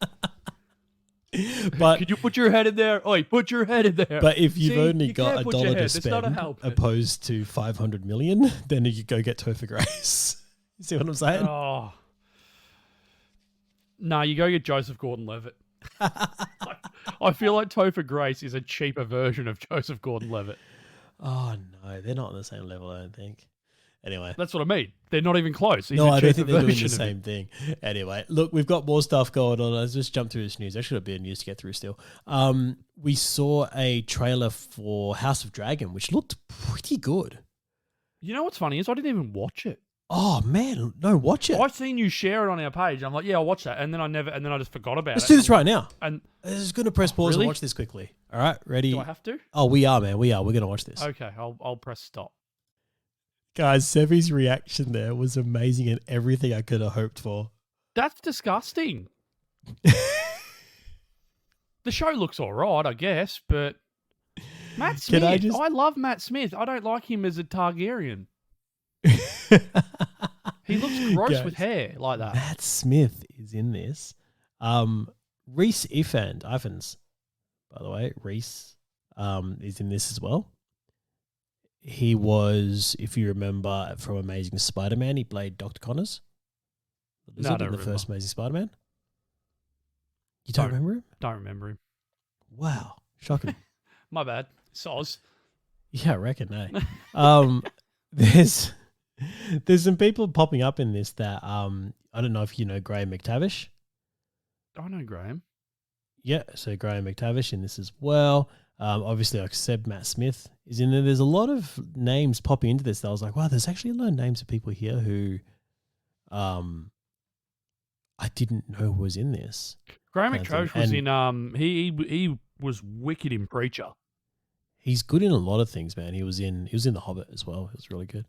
But could you put your head in there? Oi, put your head in there. But if you've only you got can't put your $1 to head. It's not a spend help. opposed to 500 million, then you go get Topher Grace. You see what I'm saying? Oh. No, you go get Joseph Gordon-Levitt. I feel like Topher Grace is a cheaper version of Joseph Gordon-Levitt. Oh, no. They're not on the same level, I don't think. Anyway. That's what I mean. They're not even close. No, I don't think they're doing the same thing. Anyway, look, we've got more stuff going on. Let's just jump through this news. Actually, a bit of news to get through still. We saw a trailer for House of Dragon, which looked pretty good. You know what's funny is I didn't even watch it. Oh, man. No, watch it. I've seen you share it on our page. I'm like, yeah, I'll watch that. And then I just forgot about it. Let's do this right now. And I'm just going to press pause really? and watch this quickly. All right, ready? Do I have to? Oh, we are, man. We are. We're going to watch this. Okay, I'll press stop. Guys, Sevi's reaction there was amazing and everything I could have hoped for. That's disgusting. The show looks all right, I guess, but Matt Smith. I love Matt Smith. I don't like him as a Targaryen. He looks gross with hair like that. Matt Smith is in this. Reese Ifans, by the way, Reese is in this as well. He was, if you remember from Amazing Spider-Man, he played Dr. Connors. No, I don't in the remember. first Amazing Spider-Man. You don't remember him? Don't remember him. Wow, shocking. My bad. Soz. Yeah, I reckon, eh? There's some people popping up in this that I don't know if you know Graham McTavish. I know Graham. Yeah, so Graham McTavish in this as well. Obviously, like I said, Matt Smith is in there. There's a lot of names popping into this that I was like, wow, there's actually a lot of names of people here who I didn't know was in this. Graham McTavish was in he was wicked in Preacher. He's good in a lot of things, man. He was in The Hobbit as well. It was really good.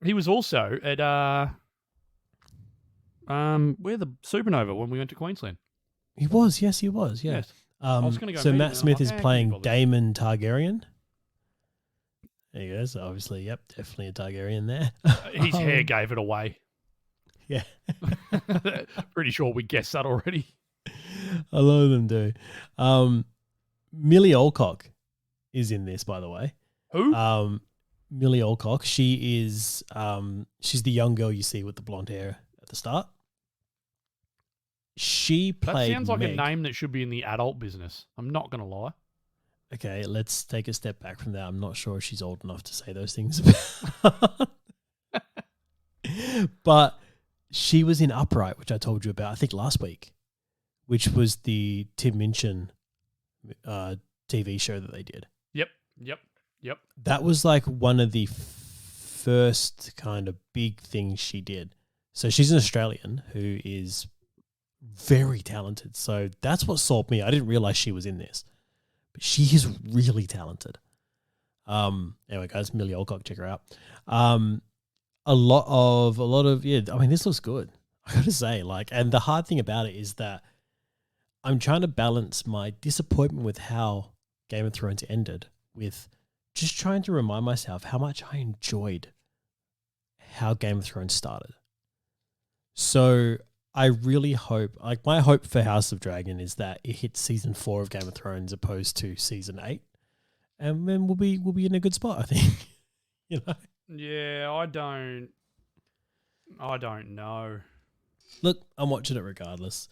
He was also at where the Supernova when we went to Queensland. He was, yes, he was, yeah. Yes. I was gonna go so meet Matt him, Smith is can you playing bother? Daemon Targaryen. There you go. So obviously, yep, definitely a Targaryen there. His hair gave it away. Yeah. Pretty sure we guessed that already. A lot of them do. Millie Alcock is in this, by the way. Who? Millie Alcock. She is she's the young girl you see with the blonde hair at the start. She played That sounds like Meg. a name that should be in the adult business. I'm not going to lie. Okay, let's take a step back from that. I'm not sure if she's old enough to say those things. But she was in Upright, which I told you about, I think last week, which was the Tim Minchin TV show that they did. Yep. That was like one of the first kind of big things she did. So she's an Australian who is very talented. So that's what sold me. I didn't realize she was in this. but she is really talented. Anyway, guys, Millie Alcock, check her out. A lot of yeah. I mean, this looks good. I gotta say, like, and the hard thing about it is that I'm trying to balance my disappointment with how Game of Thrones ended with just trying to remind myself how much I enjoyed how Game of Thrones started. So I really hope, like, my hope for House of Dragon is that it hits season 4 of Game of Thrones opposed to season 8, and then we'll be in a good spot, I think. You know. Yeah, I don't know. Look, I'm watching it regardless.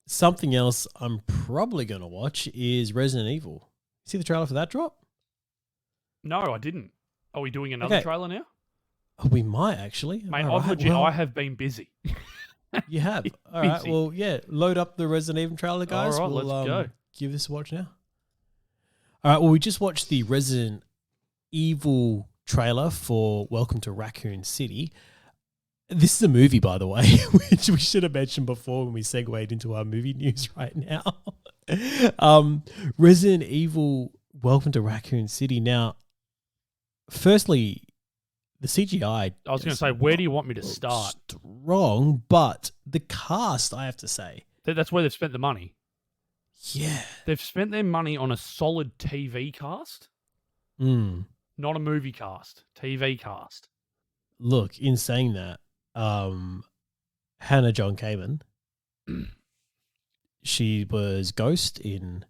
Something else I'm probably going to watch is Resident Evil. See the trailer for that drop? No, I didn't. Are we doing another trailer now? Oh, we might actually. Mate, I have been busy. You have? All right. Well, yeah. Load up the Resident Evil trailer, guys. All right, let's go. Give this a watch now. All right. Well, we just watched the Resident Evil trailer for Welcome to Raccoon City. This is a movie, by the way, which we should have mentioned before when we segued into our movie news right now. Resident Evil Welcome to Raccoon City. Now, firstly, the CGI... I was going to say, where do you want me to start? Strong, but the cast, I have to say... That's where they've spent the money. Yeah. They've spent their money on a solid TV cast. Not a movie cast, TV cast. Look, in saying that, Hannah John Kamen, she was Ghost in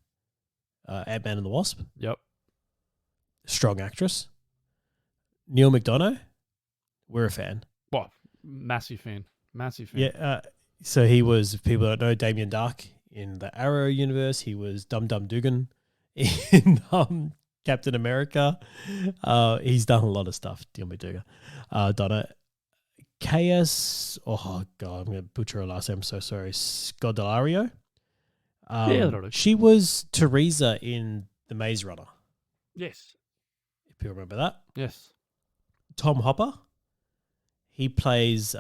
Ant-Man and the Wasp. Yep. Strong actress. Neil McDonough, we're a fan. Well, massive fan. Yeah, so he was, if people don't know, Damien Dark in the Arrow universe. He was Dum Dum Dugan in Captain America. He's done a lot of stuff. Neil McDonough. Done it. KS, oh God, I'm going to butcher her last name. I'm so sorry. Scodelario. She was Teresa in The Maze Runner. Yes. If you remember that. Yes. Tom Hopper. He plays,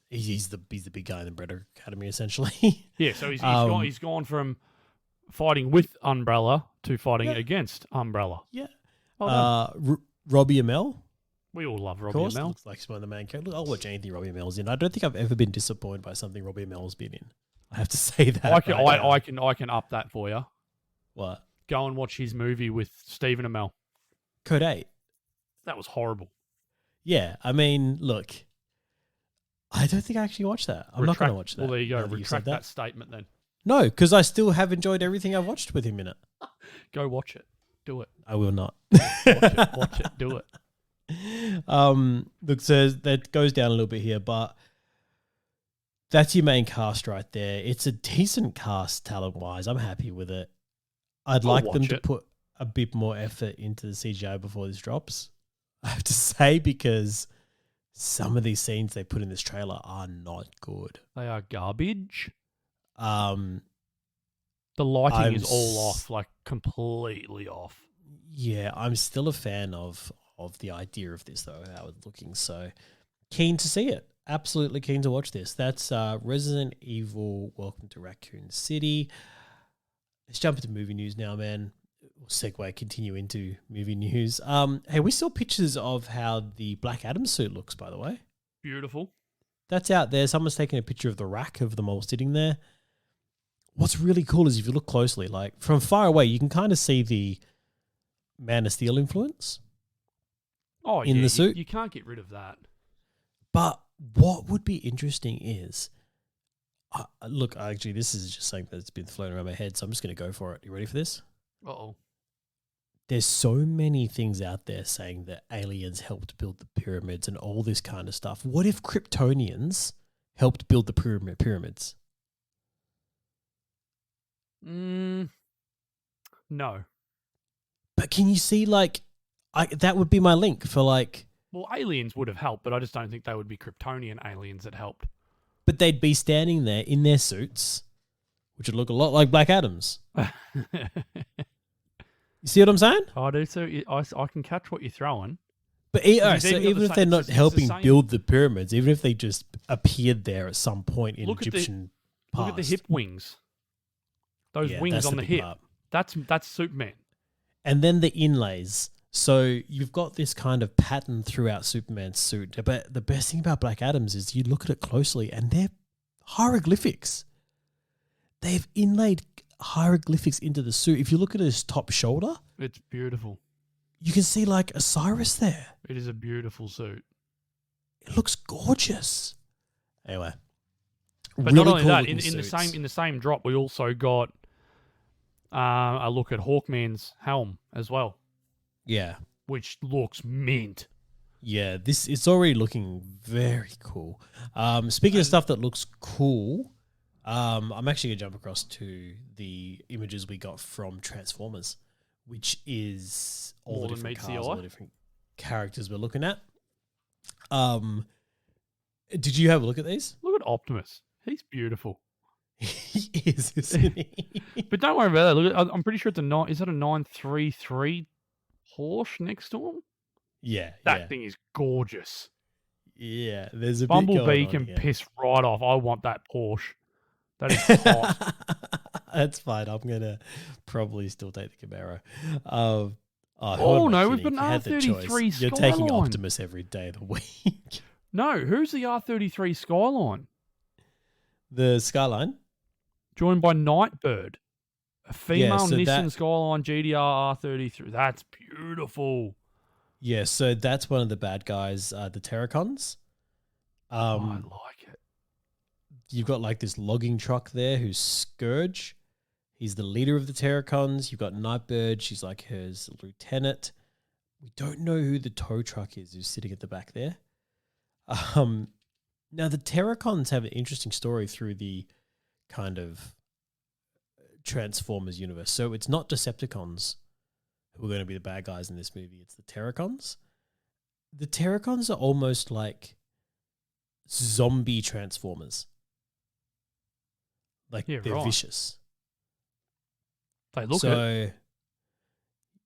he's the big guy in the Umbrella Academy, essentially. Yeah, so he's gone from fighting with Umbrella to fighting against Umbrella. Yeah. Robbie Amell. We all love Robbie Amell. Looks like he's one of the main characters. Look, I'll watch anything Robbie Amell's in. I don't think I've ever been disappointed by something Robbie Amell's been in. I have to say that. I can up that for you. What? Go and watch his movie with Stephen Amell. Code 8. That was horrible. Yeah, I mean, look, I don't think I actually watched that. I'm not going to watch that. Well, there you go. Retract that statement then. No, because I still have enjoyed everything I've watched with him in it. Go watch it. Do it. I will not. Watch it. Do it. Look, so that goes down a little bit here, but that's your main cast right there. It's a decent cast talent-wise. I'm happy with it. I'd like them to put a bit more effort into the CGI before this drops, I have to say, because some of these scenes they put in this trailer are not good. They are garbage. The lighting is all off, like completely off. Yeah, I'm still a fan of the idea of this, though, how it's looking. So keen to see it. Absolutely keen to watch this. That's Resident Evil Welcome to Raccoon City. Let's jump into movie news now, man. We'll segue, continue into movie news. Hey, we saw pictures of how the Black Adam suit looks, by the way. Beautiful. That's out there. Someone's taking a picture of the rack of them all sitting there. What's really cool is if you look closely, like from far away, you can kind of see the Man of Steel influence in the suit. You can't get rid of that. But what would be interesting is, look, actually, this is just something that's been floating around my head, so I'm just going to go for it. You ready for this? Uh-oh. There's so many things out there saying that aliens helped build the pyramids and all this kind of stuff. What if Kryptonians helped build the pyramids? No. But can you see, like, that would be my link for, like... Well, aliens would have helped, but I just don't think they would be Kryptonian aliens that helped. But they'd be standing there in their suits, which would look a lot like Black Adam's. You see what I'm saying? I do, so I can catch what you're throwing. But so even if they're not helping build the pyramids, even if they just appeared there at some point in Egyptian past. Look at the hip wings. Those wings on the hip. That's Superman. And then the inlays. So you've got this kind of pattern throughout Superman's suit. But the best thing about Black Adam's is you look at it closely and they're hieroglyphics. They've inlaid hieroglyphics into the suit. If you look at his top shoulder, it's beautiful. You can see like Osiris there. It is a beautiful suit. It looks gorgeous. Anyway, but really not only that, in the same drop, we also got a look at Hawkman's helm as well. Yeah, which looks mint. Yeah, it's already looking very cool. Speaking of stuff that looks cool, I'm actually gonna jump across to the images we got from Transformers, which is all the different cars, all the different characters we're looking at. Did you have a look at these? Look at Optimus. He's beautiful. He is, isn't he? But don't worry about that. Look, I'm pretty sure it's is that a 933 Porsche next to him? Yeah. That thing is gorgeous. Yeah, there's a Bumblebee bit can here. piss right off. I want that Porsche. That is hot. That's fine. I'm gonna probably still take the Camaro. No, we've got an R33 Skyline. You're taking Optimus every day of the week. No, who's the R33 Skyline? The Skyline? Joined by Nightbird. A female Nissan that, Skyline GDR R33. That's beautiful. Yeah, so that's one of the bad guys, the Terracons. I like it. You've got like this logging truck there who's Scourge. He's the leader of the Terracons. You've got Nightbird. She's like his lieutenant. We don't know who the tow truck is who's sitting at the back there. Now, the Terracons have an interesting story through the kind of Transformers universe. So it's not Decepticons who are going to be the bad guys in this movie. It's the Terracons. The Terracons are almost like zombie Transformers. Like they're vicious. They look it.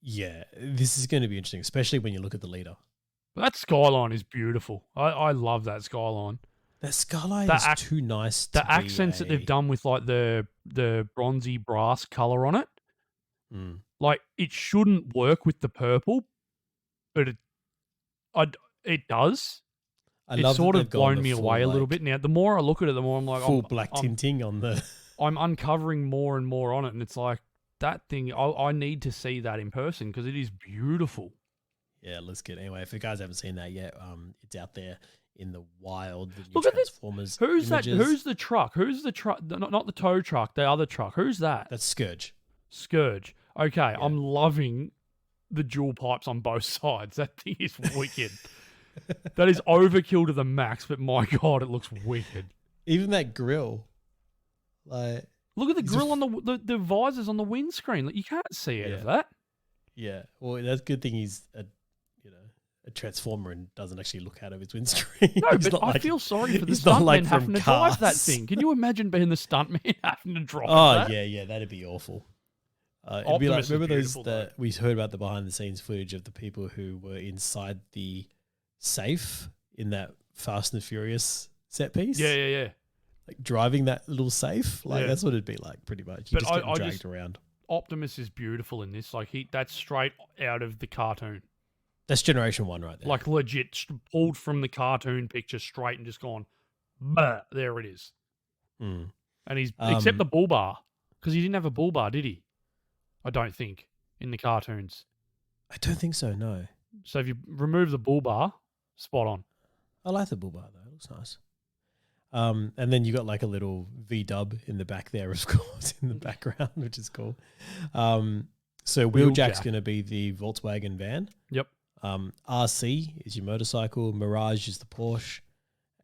Yeah, this is going to be interesting, especially when you look at the leader. That Skyline is beautiful. I love that Skyline. That Skyline is too nice. The accents that they've done with like the bronzy brass color on it, like it shouldn't work with the purple, but it does. It's sort of blown me away a little bit. Now, the more I look at it, the more I'm like, full black tinting on the. I'm uncovering more and more on it, and it's like that thing. I need to see that in person because it is beautiful. Yeah, let's get anyway. If you guys haven't seen that yet, it's out there in the wild. Look at Transformers. Who's images. That? Who's the truck? Who's the truck? Not the tow truck. The other truck. Who's that? That's Scourge. Scourge. Okay, yeah. I'm loving the dual pipes on both sides. That thing is wicked. That is overkill to the max, but my God, it looks wicked. Even that grill. Like, look at the grill on the visors on the windscreen. Like, you can't see out of that. Yeah. Well, that's a good thing he's a Transformer and doesn't actually look out of his windscreen. No, but I feel sorry for the stuntman having to drive that thing. Can you imagine being the stuntman having to drive that? Oh, yeah, that'd be awful. It'd be like, remember those that we heard about the behind the scenes footage of the people who were inside the safe in that Fast and Furious set piece? Yeah. Like driving that little safe? Like that's what it'd be like pretty much. You just get dragged around. Optimus is beautiful in this. Like that's straight out of the cartoon. That's Generation 1 right there. Like legit pulled from the cartoon picture straight and just gone, bah, there it is. Mm. And he's, except the bull bar, because he didn't have a bull bar, did he? I don't think, in the cartoons. I don't think so, no. So if you remove the bull bar, spot on. I like the bull bar though, it looks nice. And then you got like a little V-dub in the back there, of course, in the background, which is cool. So Wheeljack's going to be the Volkswagen van. Yep. RC is your motorcycle, Mirage is the Porsche,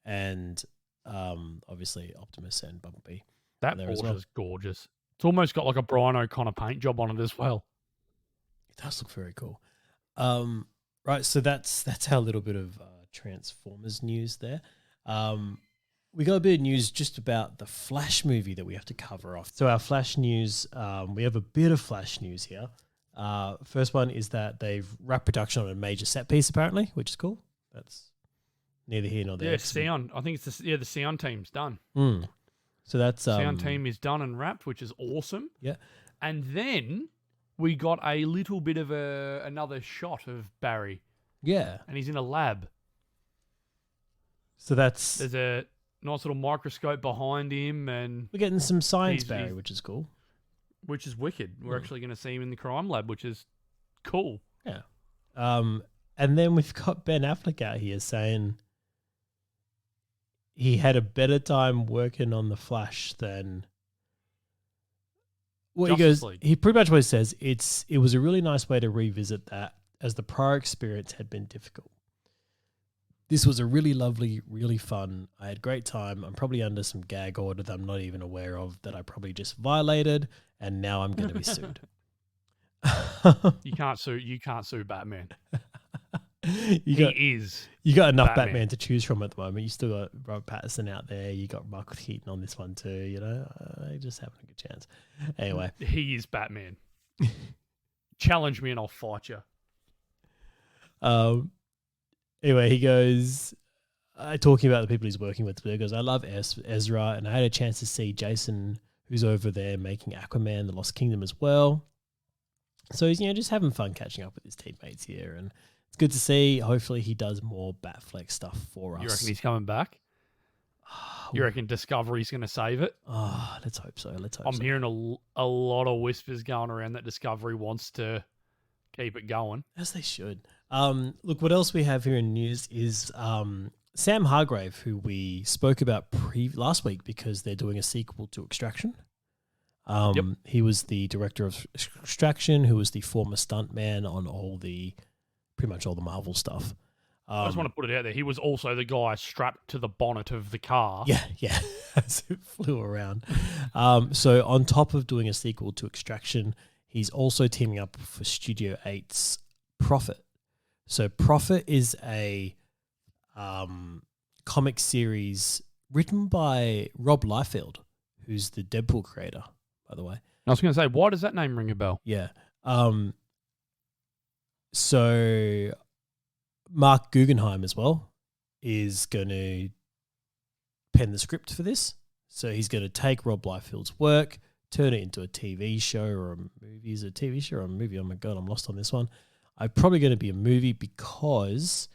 and obviously Optimus and Bumblebee. That Porsche is gorgeous. It's almost got like a Brian O'Connor paint job on it as well. It does look very cool. Right, so that's our little bit of Transformers news there. We got a bit of news just about the Flash movie that we have to cover off. So our Flash news, we have a bit of Flash news here. First one is that they've wrapped production on a major set piece apparently, which is cool. That's neither here nor there. Yeah, sound. I think it's the sound team's done. So that's sound team is done and wrapped, which is awesome. Yeah. And then we got a little bit of another shot of Barry, Yeah. and he's in a lab. So that's There's a nice little microscope behind him, and we're getting some science he's- Barry, he's- which is cool. which is wicked. We're actually going to see him in the crime lab, which is cool. Yeah. And then we've got Ben Affleck out here saying he had a better time working on the Flash than. Well, he Justice goes. League. He pretty much what he says. It was a really nice way to revisit that, as the prior experience had been difficult. This was a really lovely, really fun. I had a great time. I'm probably under some gag order that I'm not even aware of that I probably just violated, and now I'm going to be sued. You can't sue Batman. you got He is. you got enough Batman. Batman to choose from at the moment. You still got Robert Pattinson out there. You got Michael Keaton on this one too. You know, just having a good chance. Anyway, He is Batman. Challenge me and I'll fight you. Anyway, he goes, talking about the people he's working with. He goes, I love Ezra, and I had a chance to see Jason, who's over there making Aquaman, The Lost Kingdom as well. So he's just having fun catching up with his teammates here, and it's good to see. Hopefully, he does more Batfleck stuff for us. You reckon he's coming back? You reckon Discovery's going to save it? Oh, let's hope so. I'm hearing a lot of whispers going around that Discovery wants to keep it going. As they should. Look, what else we have here in news is Sam Hargrave, who we spoke about last week because they're doing a sequel to Extraction. Yep. He was the director of Extraction, who was the former stuntman on pretty much all the Marvel stuff. I just want to put it out there. He was also the guy strapped to the bonnet of the car. Yeah, as it flew around. So on top of doing a sequel to Extraction, he's also teaming up for Studio 8's Prophet. So Prophet is a comic series written by Rob Liefeld, who's the Deadpool creator, by the way. I was going to say, why does that name ring a bell? Yeah. So Mark Guggenheim as well is going to pen the script for this. So he's going to take Rob Liefeld's work, turn it into a TV show or a movie. Is it a TV show or a movie? Oh my God, I'm lost on this one. I'm probably going to be a movie because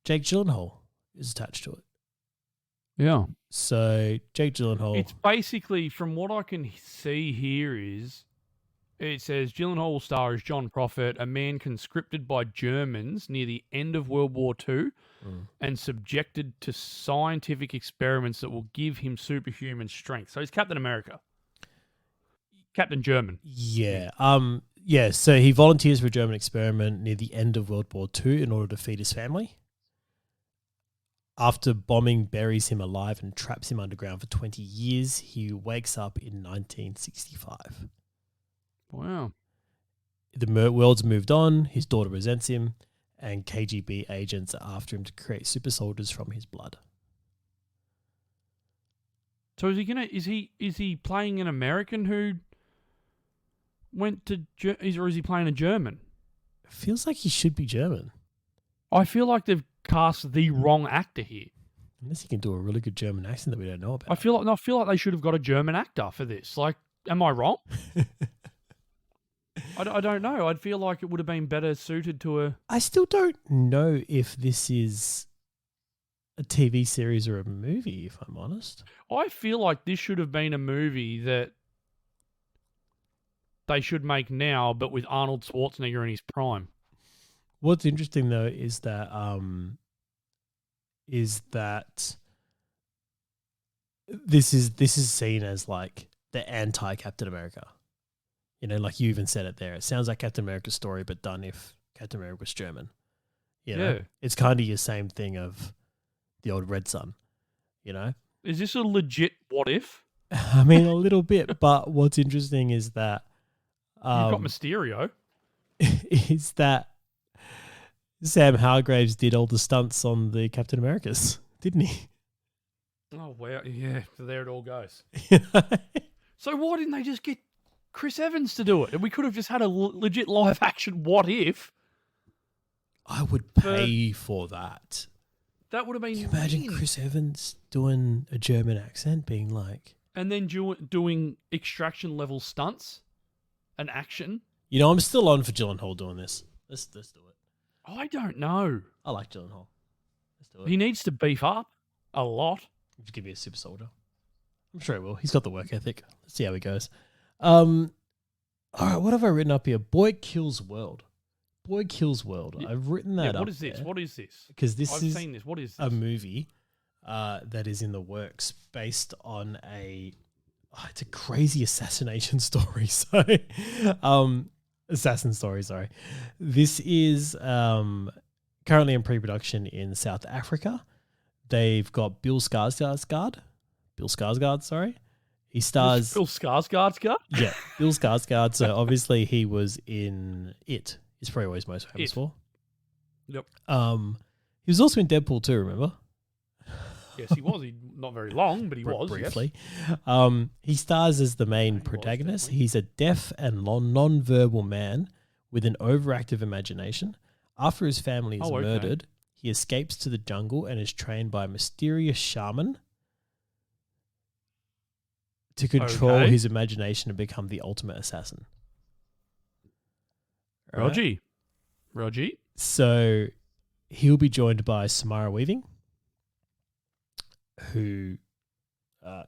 Jake Gyllenhaal is attached to it. Yeah. So Jake Gyllenhaal. It's basically, from what I can see here, it says Gyllenhaal will star as John Prophet, a man conscripted by Germans near the end of World War II and subjected to scientific experiments that will give him superhuman strength. So he's Captain America. Captain German. Yeah. Yeah, so he volunteers for a German experiment near the end of World War II in order to feed his family. After bombing buries him alive and traps him underground for 20 years, he wakes up in 1965. Wow. The world's moved on, his daughter resents him, and KGB agents are after him to create super soldiers from his blood. So is he playing an American who went to or is he playing a German? It feels like he should be German. I feel like they've cast the wrong actor here. Unless he can do a really good German accent that we don't know about. I feel like they should have got a German actor for this. Like, am I wrong? I don't know. I'd feel like it would have been better suited to a... I still don't know if this is a TV series or a movie, if I'm honest. I feel like this should have been a movie that they should make now, but with Arnold Schwarzenegger in his prime. What's interesting though is that this is seen as like the anti-Captain America. You know, like you even said it there. It sounds like Captain America's story, but done if Captain America was German. You know? Yeah. It's kind of your same thing of the old Red Sun, you know? Is this a legit what if? I mean, a little bit, but what's interesting is that... You've got Mysterio. is that Sam Hargraves did all the stunts on the Captain Americas, didn't he? Oh, wow. Yeah, so there it all goes. So why didn't they just get Chris Evans to do it? And we could have just had a legit live action what if. I would pay for that. That would have been... Can you imagine Chris Evans doing a German accent being like... And then doing extraction level stunts? an action. You know, I'm still on for Gyllenhaal doing this. Let's do it. I don't know. I like Gyllenhaal. Let's do it. He needs to beef up a lot. Just give me a super soldier. I'm sure he will. He's got the work ethic. Let's see how he goes. All right, what have I written up here? Boy Kills World. Boy Kills World. I've written that up. What is this? What is this? Because I've seen this. What is this? A movie that is in the works based on it's a crazy assassination story. So, assassin story, sorry. This is currently in pre-production in South Africa. They've got Bill Skarsgård, sorry. He stars... Bill Skarsgård? Yeah, Bill Skarsgård. So obviously he was in It. He's probably always most famous for. Yep. He was also in Deadpool 2, remember? Yes, he was. Not very long, but he was. Briefly. Yes. He stars as the main protagonist. He's a deaf and non-verbal man with an overactive imagination. After his family is murdered, he escapes to the jungle and is trained by a mysterious shaman to control his imagination and become the ultimate assassin. Right? Rogie. So he'll be joined by Samara Weaving, who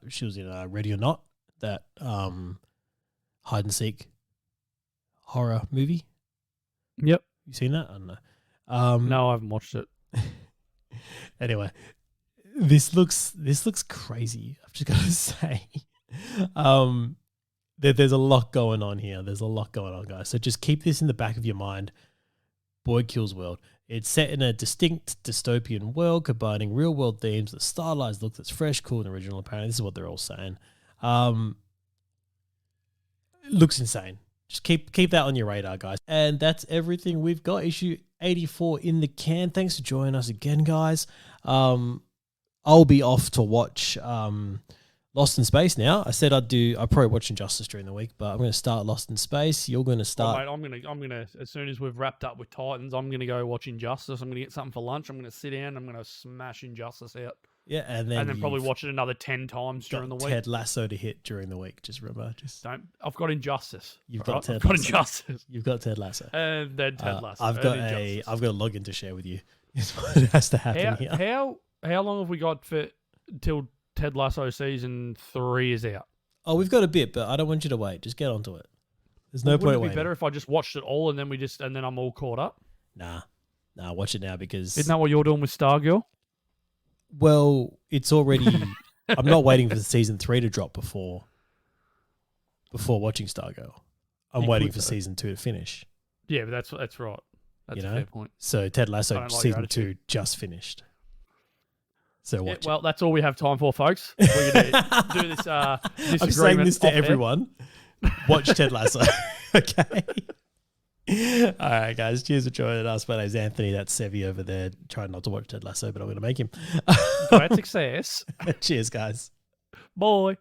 she was in Ready or Not, that hide and seek horror movie. Yep. You seen that? I don't know. No, I haven't watched it. Anyway, this looks crazy. I've just got to say, there's a lot going on here. There's a lot going on, guys. So just keep this in the back of your mind. Boy Kills World. It's set in a distinct dystopian world, combining real-world themes, the stylized look that's fresh, cool, and original. Apparently, this is what they're all saying. Looks insane. Just keep that on your radar, guys. And that's everything we've got. Issue 84 in the can. Thanks for joining us again, guys. I'll be off to watch Lost in Space now. I said I'd probably watch Injustice during the week, but I'm going to start Lost in Space. You're going to start. Oh, mate, I'm gonna as soon as we've wrapped up with Titans, I'm gonna go watch Injustice. I'm gonna get something for lunch. I'm gonna sit down. I'm gonna smash Injustice out. Yeah, and then probably watch it another 10 times during the week. Ted Lasso to hit during the week. Just remember, I've got Injustice. You've got Ted. I've got Injustice. You've got Ted Lasso. And then Ted Lasso. I've got a login to share with you. Is what has to happen here. How long have we got till Ted Lasso season 3 is out? Oh, we've got a bit, but I don't want you to wait. Just get onto it. There's no point waiting. Wouldn't it be better if I just watched it all and then I'm all caught up? Nah, watch it now because... Isn't that what you're doing with Stargirl? Well, it's already... I'm not waiting for season 3 to drop before watching Stargirl. I'm waiting for season 2 to finish. Yeah, but that's right. That's a fair point. So Ted Lasso season 2 just finished. So watch well, that's all we have time for, folks. We're going to do this disagreement. I'm saying this to everyone. Watch Ted Lasso. Okay? All right, guys. Cheers for joining us. My name's Anthony. That's Sevi over there trying not to watch Ted Lasso, but I'm going to make him. Great success. Cheers, guys. Bye.